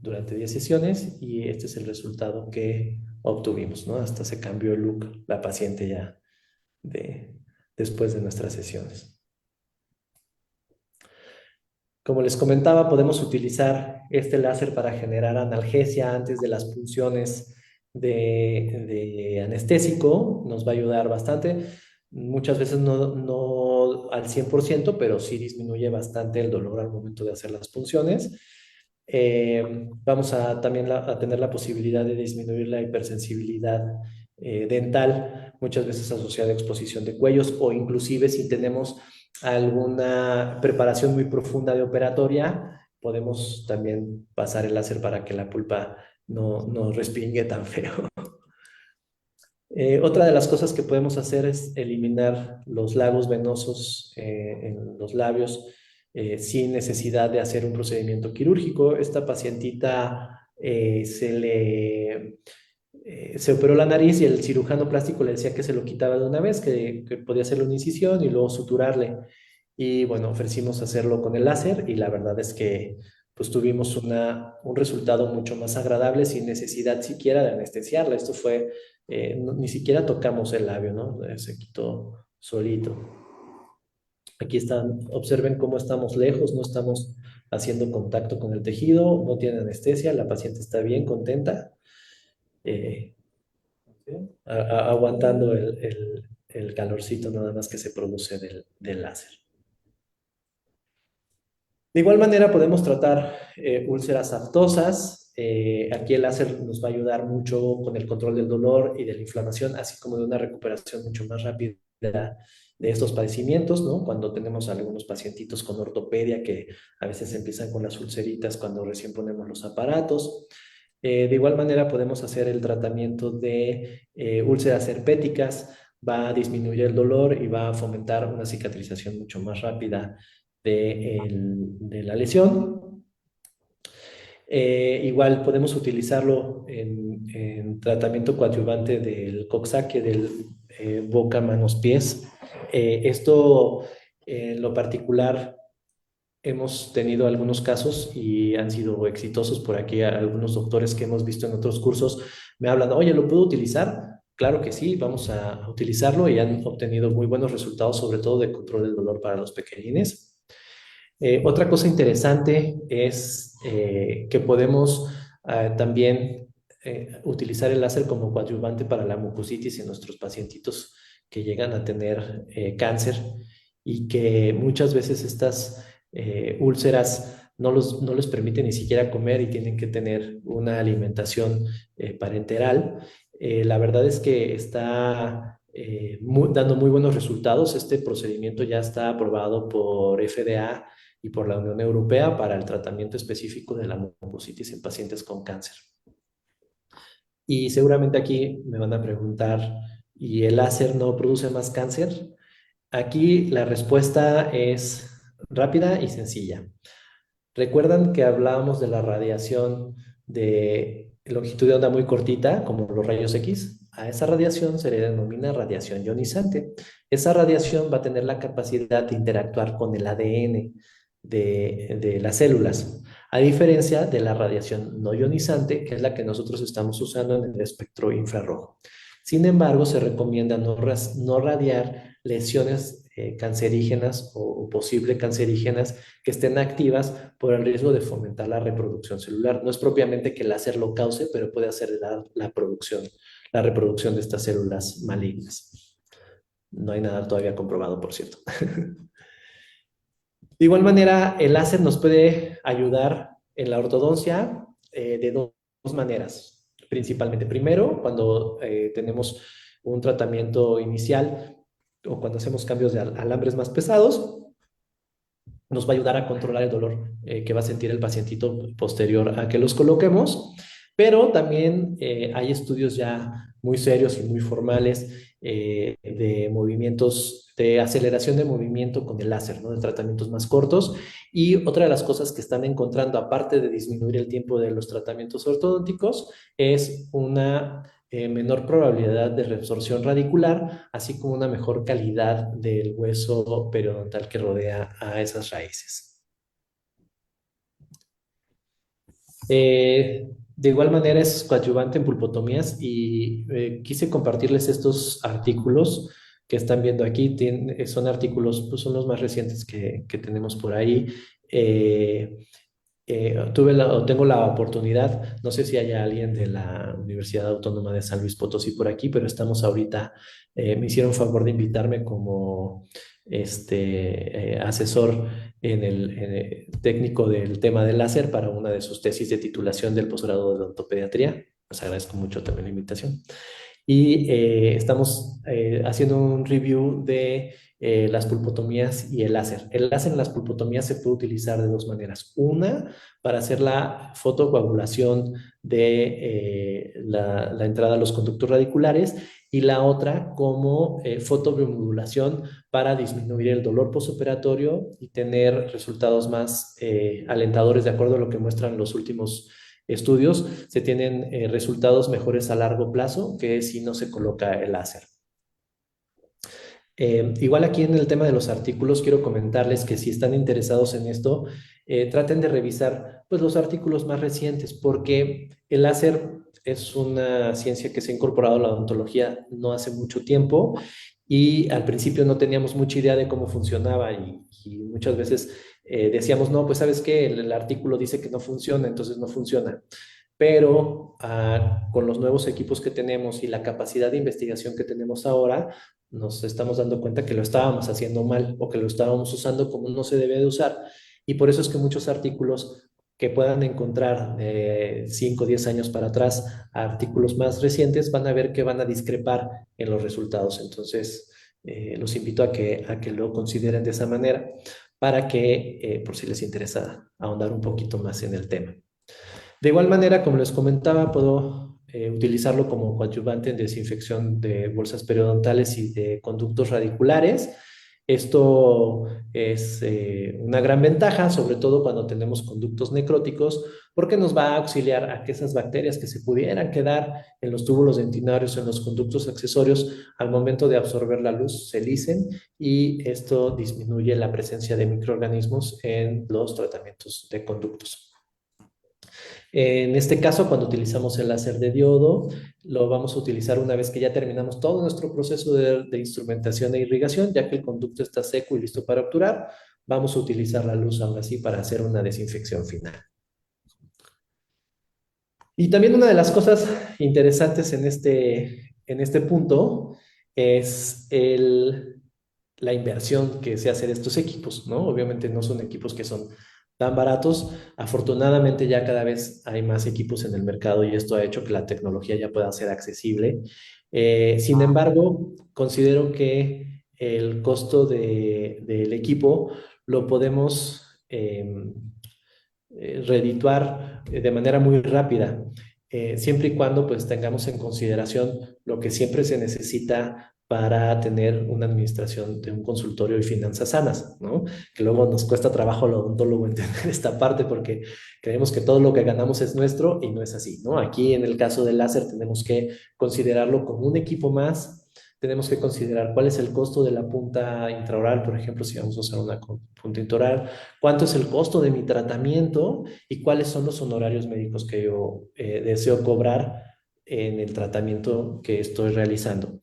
durante 10 sesiones y este es el resultado que obtuvimos, ¿no? Hasta se cambió el look la paciente ya de, después de nuestras sesiones. Como les comentaba, podemos utilizar este láser para generar analgesia antes de las punciones de anestésico. Nos va a ayudar bastante. Muchas veces no al 100%, pero sí disminuye bastante el dolor al momento de hacer las punciones. Vamos a también a tener la posibilidad de disminuir la hipersensibilidad dental, muchas veces asociada a exposición de cuellos o inclusive si tenemos alguna preparación muy profunda de operatoria, podemos también pasar el láser para que la pulpa no respingue tan feo. Otra de las cosas que podemos hacer es eliminar los lagos venosos en los labios sin necesidad de hacer un procedimiento quirúrgico. Esta pacientita se operó la nariz y el cirujano plástico le decía que se lo quitaba de una vez, que podía hacerle una incisión y luego suturarle. Y bueno, ofrecimos hacerlo con el láser y la verdad es que pues tuvimos un resultado mucho más agradable sin necesidad siquiera de anestesiarla. Esto fue, ni siquiera tocamos el labio, ¿no? Se quitó solito. Aquí están, observen cómo estamos lejos, no estamos haciendo contacto con el tejido, no tiene anestesia, la paciente está bien, contenta, eh, aguantando el calorcito nada más que se produce del láser. De igual manera podemos tratar úlceras aftosas. Aquí el láser nos va a ayudar mucho con el control del dolor y de la inflamación, así como de una recuperación mucho más rápida de estos padecimientos, ¿no? Cuando tenemos algunos pacientitos con ortopedia que a veces empiezan con las ulceritas cuando recién ponemos los aparatos. De igual manera podemos hacer el tratamiento de úlceras herpéticas, va a disminuir el dolor y va a fomentar una cicatrización mucho más rápida de la lesión. Igual podemos utilizarlo en tratamiento coadyuvante del coxsackie, del boca, manos, pies. Esto, en lo particular, hemos tenido algunos casos y han sido exitosos por aquí. Algunos doctores que hemos visto en otros cursos me hablan, oye, ¿lo puedo utilizar? Claro que sí, vamos a utilizarlo y han obtenido muy buenos resultados, sobre todo de control del dolor para los pequeñines. Otra cosa interesante es que podemos también utilizar el láser como coadyuvante para la mucositis en nuestros pacientitos que llegan a tener cáncer y que muchas veces estas úlceras no les permiten ni siquiera comer y tienen que tener una alimentación parenteral. La verdad es que está dando muy buenos resultados. Este procedimiento ya está aprobado por FDA y por la Unión Europea para el tratamiento específico de la mucositis en pacientes con cáncer. Y seguramente aquí me van a preguntar, ¿y el láser no produce más cáncer? Aquí la respuesta es rápida y sencilla. ¿Recuerdan que hablábamos de la radiación de longitud de onda muy cortita, como los rayos X? A esa radiación se le denomina radiación ionizante. Esa radiación va a tener la capacidad de interactuar con el ADN de las células, a diferencia de la radiación no ionizante, que es la que nosotros estamos usando en el espectro infrarrojo. Sin embargo, se recomienda no radiar lesiones cancerígenas o posible cancerígenas que estén activas por el riesgo de fomentar la reproducción celular. No es propiamente que el láser lo cause, pero puede acelerar la reproducción de estas células malignas. No hay nada todavía comprobado, por cierto. De igual manera, el láser nos puede ayudar en la ortodoncia de dos maneras, principalmente. Primero, cuando tenemos un tratamiento inicial o cuando hacemos cambios de alambres más pesados, nos va a ayudar a controlar el dolor que va a sentir el pacientito posterior a que los coloquemos, pero también hay estudios ya muy serios y muy formales de movimientos, de aceleración de movimiento con el láser, ¿no? De tratamientos más cortos. Y otra de las cosas que están encontrando, aparte de disminuir el tiempo de los tratamientos ortodónticos, es una menor probabilidad de reabsorción radicular, así como una mejor calidad del hueso periodontal que rodea a esas raíces. De igual manera es coadyuvante en pulpotomías y quise compartirles estos artículos que están viendo aquí. Son artículos, pues son los más recientes que tenemos por ahí. Tengo la oportunidad, no sé si haya alguien de la Universidad Autónoma de San Luis Potosí por aquí, pero estamos ahorita, me hicieron favor de invitarme como asesor técnico del tema del láser para una de sus tesis de titulación del posgrado de odontopediatría. Les agradezco mucho también la invitación. Y estamos haciendo un review de las pulpotomías y el láser. El láser en las pulpotomías se puede utilizar de dos maneras. Una, para hacer la fotocoagulación de la entrada a los conductos radiculares, y la otra como fotobiomodulación para disminuir el dolor postoperatorio y tener resultados más alentadores de acuerdo a lo que muestran los últimos estudios. Se tienen resultados mejores a largo plazo que si no se coloca el láser. Igual aquí en el tema de los artículos quiero comentarles que si están interesados en esto, traten de revisar pues, los artículos más recientes porque el láser es una ciencia que se ha incorporado a la odontología no hace mucho tiempo y al principio no teníamos mucha idea de cómo funcionaba y muchas veces decíamos, no, pues sabes qué, el artículo dice que no funciona, entonces no funciona. Pero con los nuevos equipos que tenemos y la capacidad de investigación que tenemos ahora, nos estamos dando cuenta que lo estábamos haciendo mal o que lo estábamos usando como no se debe de usar. Y por eso es que muchos artículos que puedan encontrar de 5 o 10 años para atrás, a artículos más recientes, van a ver que van a discrepar en los resultados. Entonces, los invito a que lo consideren de esa manera para que, por si les interesa, ahondar un poquito más en el tema. De igual manera, como les comentaba, puedo utilizarlo como coadyuvante en desinfección de bolsas periodontales y de conductos radiculares. Esto es una gran ventaja, sobre todo cuando tenemos conductos necróticos, porque nos va a auxiliar a que esas bacterias que se pudieran quedar en los túbulos dentinarios o en los conductos accesorios al momento de absorber la luz se licen, y esto disminuye la presencia de microorganismos en los tratamientos de conductos. En este caso, cuando utilizamos el láser de diodo, lo vamos a utilizar una vez que ya terminamos todo nuestro proceso de instrumentación e irrigación, ya que el conducto está seco y listo para obturar. Vamos a utilizar la luz ahora sí para hacer una desinfección final. Y también una de las cosas interesantes en este punto es la inversión que se hace de estos equipos, ¿no? Obviamente no son equipos que son tan baratos. Afortunadamente ya cada vez hay más equipos en el mercado y esto ha hecho que la tecnología ya pueda ser accesible. Sin embargo, considero que el costo del equipo lo podemos redituar de manera muy rápida, siempre y cuando pues tengamos en consideración lo que siempre se necesita para tener una administración de un consultorio y finanzas sanas, ¿no? Que luego nos cuesta trabajo al odontólogo entender esta parte porque creemos que todo lo que ganamos es nuestro y no es así, ¿no? Aquí en el caso del láser tenemos que considerarlo como un equipo más. Tenemos que considerar cuál es el costo de la punta intraoral, por ejemplo, si vamos a usar una punta intraoral, cuánto es el costo de mi tratamiento y cuáles son los honorarios médicos que yo deseo cobrar en el tratamiento que estoy realizando.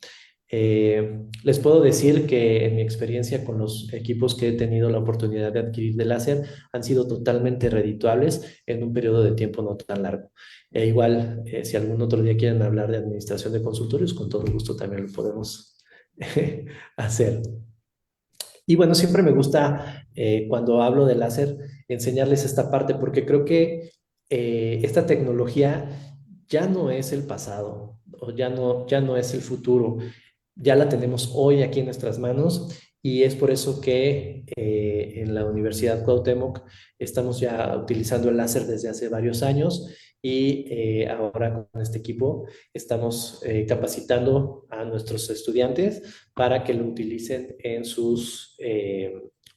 Les puedo decir que en mi experiencia con los equipos que he tenido la oportunidad de adquirir de láser han sido totalmente redituables en un periodo de tiempo no tan largo. E igual, si algún otro día quieren hablar de administración de consultorios, con todo gusto también lo podemos hacer. Y bueno, siempre me gusta cuando hablo de láser enseñarles esta parte porque creo que esta tecnología ya no es el pasado o ya no es el futuro, ya la tenemos hoy aquí en nuestras manos, y es por eso que en la Universidad Cuauhtémoc estamos ya utilizando el láser desde hace varios años, y ahora con este equipo estamos capacitando a nuestros estudiantes para que lo utilicen en sus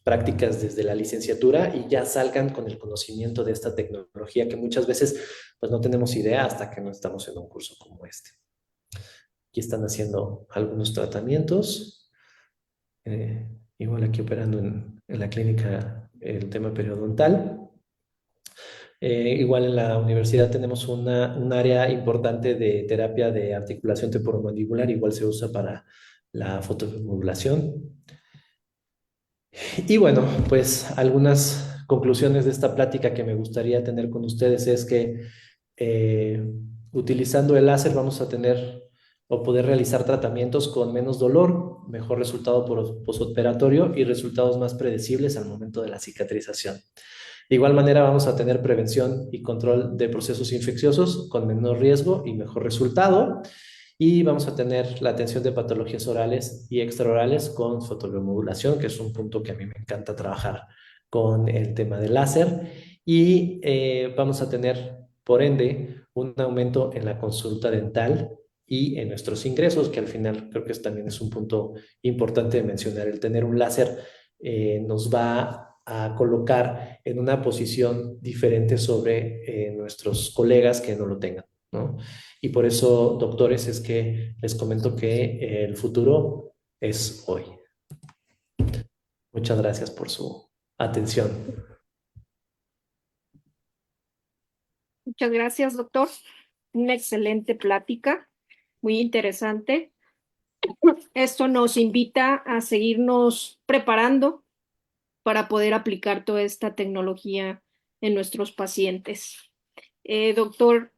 prácticas desde la licenciatura y ya salgan con el conocimiento de esta tecnología que muchas veces pues no tenemos idea hasta que no estamos en un curso como este. Aquí están haciendo algunos tratamientos, igual aquí operando en la clínica el tema periodontal. Igual en la universidad tenemos un área importante de terapia de articulación temporomandibular, igual se usa para la fotomodulación. Y bueno, pues algunas conclusiones de esta plática que me gustaría tener con ustedes es que utilizando el láser vamos a tener o poder realizar tratamientos con menos dolor, mejor resultado postoperatorio y resultados más predecibles al momento de la cicatrización. De igual manera vamos a tener prevención y control de procesos infecciosos con menor riesgo y mejor resultado. Y vamos a tener la atención de patologías orales y extraorales con fotobiomodulación, que es un punto que a mí me encanta trabajar con el tema del láser. Y vamos a tener, por ende, un aumento en la consulta dental y en nuestros ingresos, que al final creo que también es un punto importante de mencionar. El tener un láser nos va a colocar en una posición diferente sobre nuestros colegas que no lo tengan, ¿no? Y por eso, doctores, es que les comento que el futuro es hoy. Muchas gracias por su atención. Muchas gracias, doctor. Una excelente plática, muy interesante. Esto nos invita a seguirnos preparando para poder aplicar toda esta tecnología en nuestros pacientes. Doctor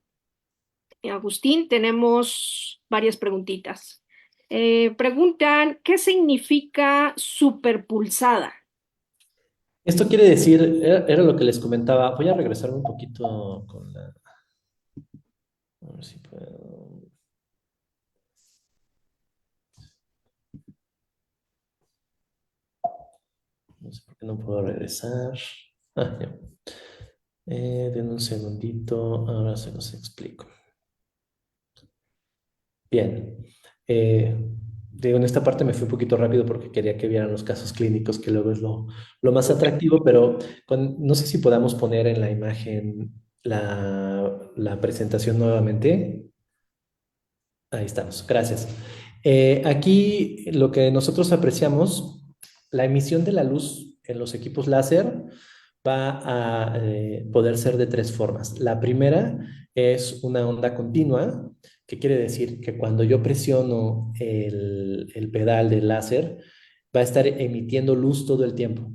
Agustín, tenemos varias preguntitas. Preguntan, ¿qué significa superpulsada? Esto quiere decir, era lo que les comentaba, voy a regresar un poquito con la... A ver si puedo. No sé por qué no puedo regresar. Ya. Den un segundito, ahora se los explico. Bien. Eh, Digo, en esta parte me fui un poquito rápido porque quería que vieran los casos clínicos, que luego es lo más atractivo, pero no sé si podamos poner en la imagen la presentación nuevamente. Ahí estamos, gracias. Aquí lo que nosotros apreciamos, la emisión de la luz en los equipos láser va a poder ser de tres formas. La primera es una onda continua, que quiere decir que cuando yo presiono el pedal del láser, va a estar emitiendo luz todo el tiempo.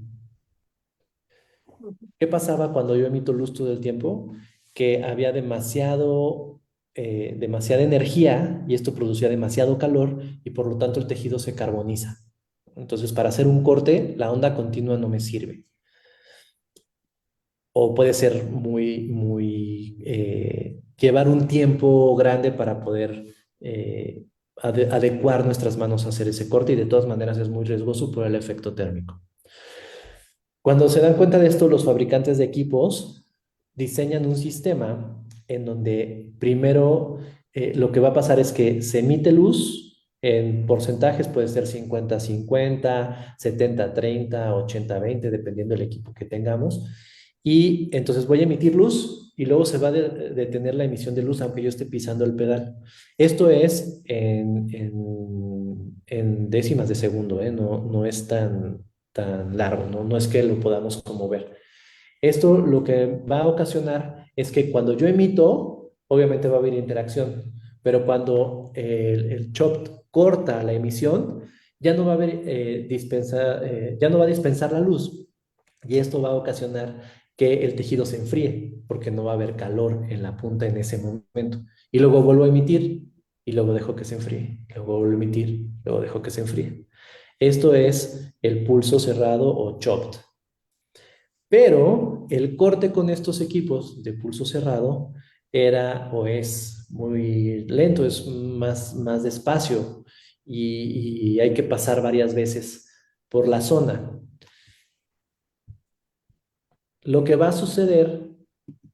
¿Qué pasaba cuando yo emito luz todo el tiempo? Que había demasiada energía y esto producía demasiado calor y por lo tanto el tejido se carboniza. Entonces, para hacer un corte, la onda continua no me sirve. O puede ser llevar un tiempo grande para poder adecuar nuestras manos a hacer ese corte y de todas maneras es muy riesgoso por el efecto térmico. Cuando se dan cuenta de esto, los fabricantes de equipos diseñan un sistema en donde primero lo que va a pasar es que se emite luz en porcentajes, puede ser 50-50, 70-30, 80-20, dependiendo del equipo que tengamos. Y entonces voy a emitir luz y luego se va a detener la emisión de luz aunque yo esté pisando el pedal. Esto es en décimas de segundo, ¿eh? No es tan largo, ¿no? No es que lo podamos como ver. Esto lo que va a ocasionar es que cuando yo emito, obviamente va a haber interacción, pero cuando el chop corta la emisión, ya no va a haber ya no va a dispensar la luz y esto va a ocasionar que el tejido se enfríe porque no va a haber calor en la punta en ese momento. Y luego vuelvo a emitir y luego dejo que se enfríe, luego vuelvo a emitir, luego dejo que se enfríe. Esto es el pulso cerrado o chopped. Pero el corte con estos equipos de pulso cerrado era o es muy lento, es más despacio y hay que pasar varias veces por la zona. Lo que va a suceder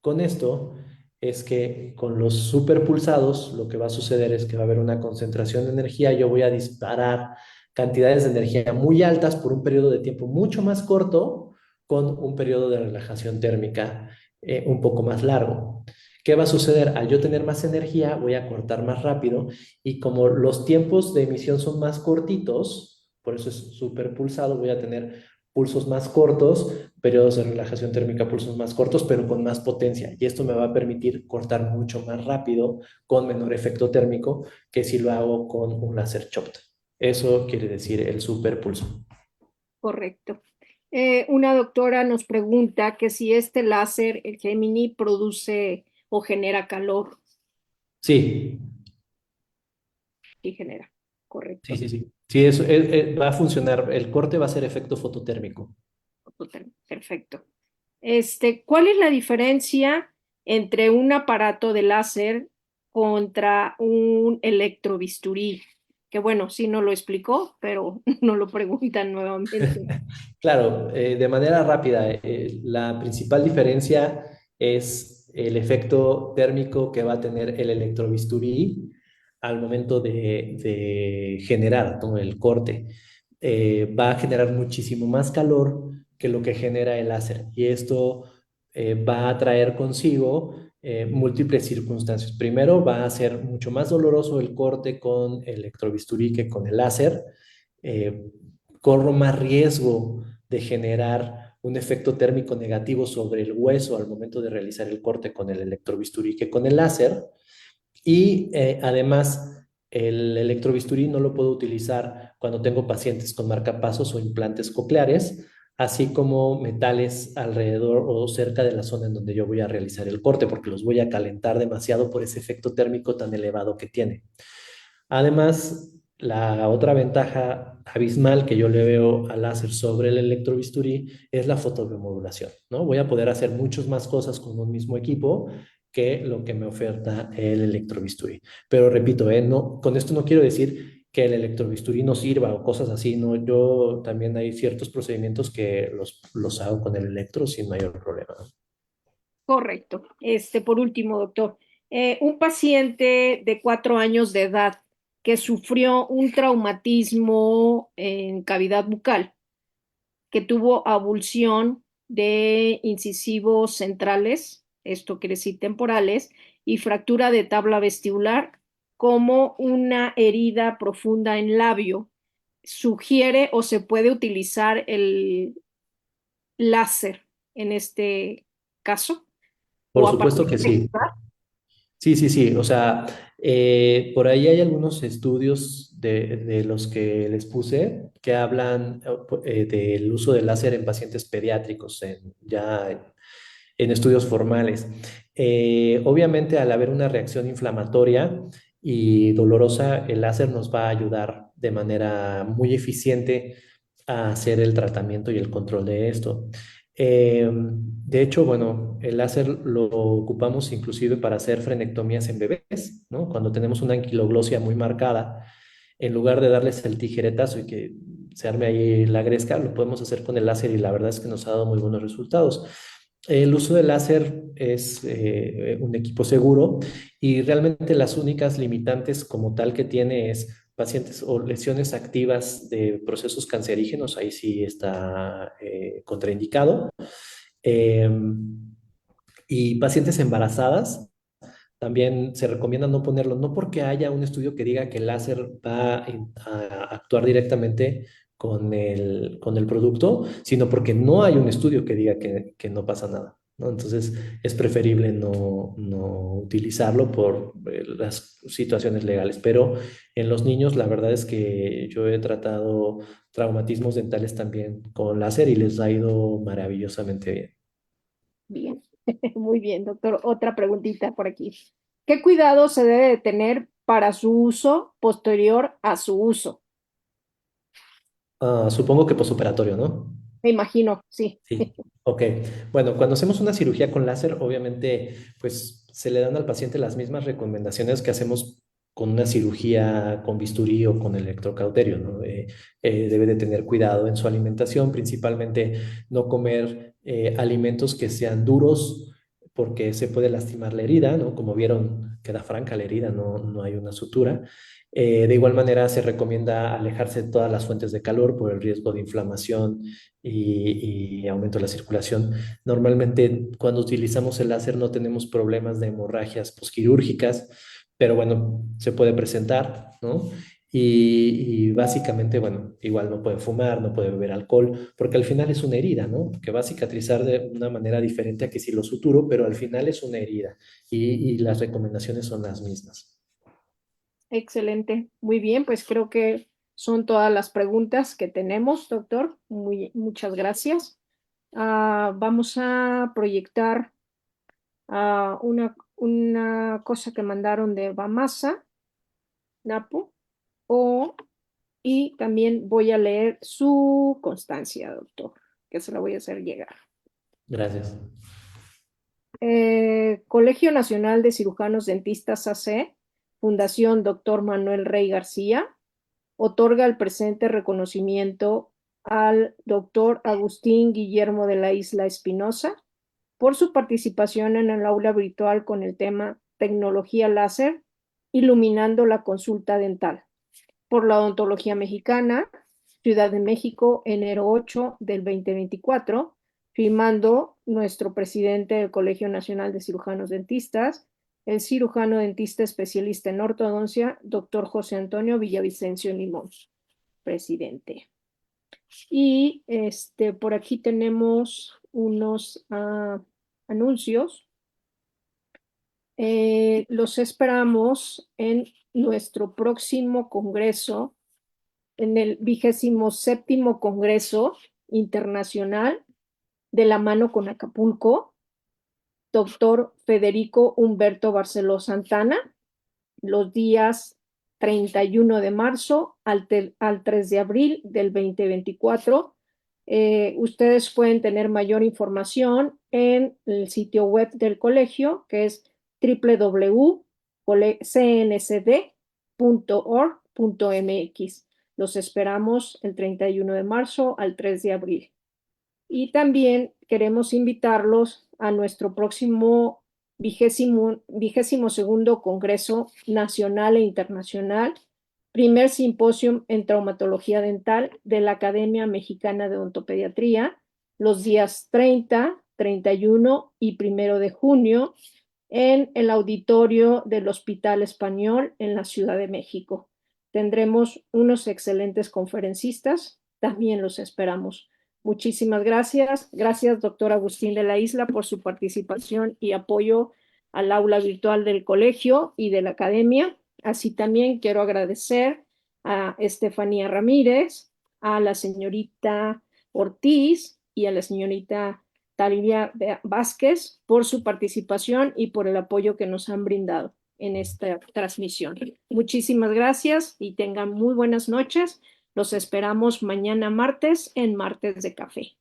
con esto es que con los superpulsados, lo que va a suceder es que va a haber una concentración de energía, yo voy a disparar cantidades de energía muy altas por un periodo de tiempo mucho más corto con un periodo de relajación térmica un poco más largo. ¿Qué va a suceder? Al yo tener más energía, voy a cortar más rápido y como los tiempos de emisión son más cortitos, por eso es superpulsado, voy a tener pulsos más cortos, periodos de relajación térmica, pulsos más cortos, pero con más potencia. Y esto me va a permitir cortar mucho más rápido, con menor efecto térmico, que si lo hago con un láser chopped. Eso quiere decir el superpulso. Correcto. Una doctora nos pregunta que si este láser, el Gemini, produce o genera calor. Sí, Sí genera, sí, correcto. sí, sí. Sí, eso va a funcionar. El corte va a ser efecto fototérmico. Perfecto. ¿Cuál es la diferencia entre un aparato de láser contra un electrobisturí? Que bueno, sí no lo explicó, pero no lo preguntan nuevamente. Claro, de manera rápida, la principal diferencia es el efecto térmico que va a tener el electrobisturí al momento de generar todo el corte. Va a generar muchísimo más calor que lo que genera el láser y esto va a traer consigo múltiples circunstancias. Primero, va a ser mucho más doloroso el corte con el electrobisturí que con el láser. Eh, Corro más riesgo de generar un efecto térmico negativo sobre el hueso al momento de realizar el corte con el electrobisturí que con el láser. Y además, el electrobisturí no lo puedo utilizar cuando tengo pacientes con marcapasos o implantes cocleares, así como metales alrededor o cerca de la zona en donde yo voy a realizar el corte, porque los voy a calentar demasiado por ese efecto térmico tan elevado que tiene. Además, la otra ventaja abismal que yo le veo al láser sobre el electrobisturí es la fotobiomodulación, ¿no? Voy a poder hacer muchas más cosas con un mismo equipo que lo que me oferta el electrobisturí. Pero repito, no, con esto no quiero decir que el electrobisturí no sirva o cosas así, ¿no? Yo también hay ciertos procedimientos que los hago con el electro sin mayor problema, ¿no? Correcto. Por último, doctor, un paciente de 4 años de edad que sufrió un traumatismo en cavidad bucal, que tuvo abulsión de incisivos centrales, esto quiere decir temporales, y fractura de tabla vestibular, como una herida profunda en labio, sugiere o se puede utilizar el láser en este caso, Por o a partir supuesto que de... sí. Sí, sí, sí. O sea, por ahí hay algunos estudios de los que les puse que hablan del uso del láser en pacientes pediátricos, en estudios formales. Obviamente, al haber una reacción inflamatoria y dolorosa, el láser nos va a ayudar de manera muy eficiente a hacer el tratamiento y el control de esto. De hecho, bueno, el láser lo ocupamos inclusive para hacer frenectomías en bebés, ¿no? Cuando tenemos una anquiloglosia muy marcada, en lugar de darles el tijeretazo y que se arme ahí la gresca, lo podemos hacer con el láser y la verdad es que nos ha dado muy buenos resultados. El uso del láser es un equipo seguro y realmente las únicas limitantes como tal que tiene es pacientes o lesiones activas de procesos cancerígenos, ahí sí está contraindicado. Eh, y pacientes embarazadas, también se recomienda no ponerlo, no porque haya un estudio que diga que el láser va a actuar directamente con el producto, sino porque no hay un estudio que diga que no pasa nada, ¿no? Entonces es preferible no utilizarlo por las situaciones legales. Pero en los niños, la verdad es que yo he tratado traumatismos dentales también con láser y les ha ido maravillosamente bien. Bien, muy bien, doctor. Otra preguntita por aquí. ¿Qué cuidado se debe de tener para su uso posterior a su uso? Ah, supongo que posoperatorio, ¿no? Me imagino, sí. Sí, ok. Bueno, cuando hacemos una cirugía con láser, obviamente, pues se le dan al paciente las mismas recomendaciones que hacemos con una cirugía con bisturí o con electrocauterio, ¿no? Debe de tener cuidado en su alimentación, principalmente no comer alimentos que sean duros porque se puede lastimar la herida, ¿no? Como vieron, queda franca la herida, no hay una sutura. De igual manera, se recomienda alejarse de todas las fuentes de calor por el riesgo de inflamación y aumento de la circulación. Normalmente cuando utilizamos el láser no tenemos problemas de hemorragias posquirúrgicas, pero bueno, se puede presentar, ¿no? Y básicamente, bueno, igual no puede fumar, no puede beber alcohol, porque al final es una herida, ¿no? Que va a cicatrizar de una manera diferente a que si lo suturo, pero al final es una herida y las recomendaciones son las mismas. Excelente. Muy bien, pues creo que son todas las preguntas que tenemos, doctor. Muchas gracias. Vamos a proyectar una cosa que mandaron de Bamasa, Napo, o, y también voy a leer su constancia, doctor, que se la voy a hacer llegar. Gracias. Colegio Nacional de Cirujanos Dentistas AC, Fundación Doctor Manuel Rey García, otorga el presente reconocimiento al doctor Agustín Guillermo de la Isla Espinosa por su participación en el aula virtual con el tema Tecnología Láser, iluminando la consulta dental, por la odontología mexicana, Ciudad de México, enero 8 del 2024, firmando nuestro presidente del Colegio Nacional de Cirujanos Dentistas, el cirujano dentista especialista en ortodoncia, doctor José Antonio Villavicencio Limón, presidente. Y por aquí tenemos unos anuncios. Los esperamos en nuestro próximo congreso, en el 27º Congreso Internacional de la mano con Acapulco, doctor Federico Humberto Barceló Santana, los días 31 de marzo al 3 de abril del 2024. Ustedes pueden tener mayor información en el sitio web del colegio, que es www.cnsd.org.mx. Los esperamos el 31 de marzo al 3 de abril. Y también queremos invitarlos a nuestro próximo vigésimo segundo Congreso Nacional e Internacional, primer simposio en traumatología dental de la Academia Mexicana de Odontopediatría, los días 30, 31 y 1 de junio en el auditorio del Hospital Español en la Ciudad de México. Tendremos unos excelentes conferencistas, también los esperamos. Muchísimas gracias. Gracias, doctor Agustín de la Isla, por su participación y apoyo al aula virtual del colegio y de la academia. Así también quiero agradecer a Estefanía Ramírez, a la señorita Ortiz y a la señorita Talía Vázquez por su participación y por el apoyo que nos han brindado en esta transmisión. Muchísimas gracias y tengan muy buenas noches. Los esperamos mañana martes en Martes de Café.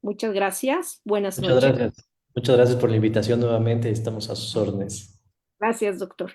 Muchas gracias. Buenas Muchas noches. gracias. Muchas gracias por la invitación nuevamente. Estamos a sus órdenes. Gracias, doctor.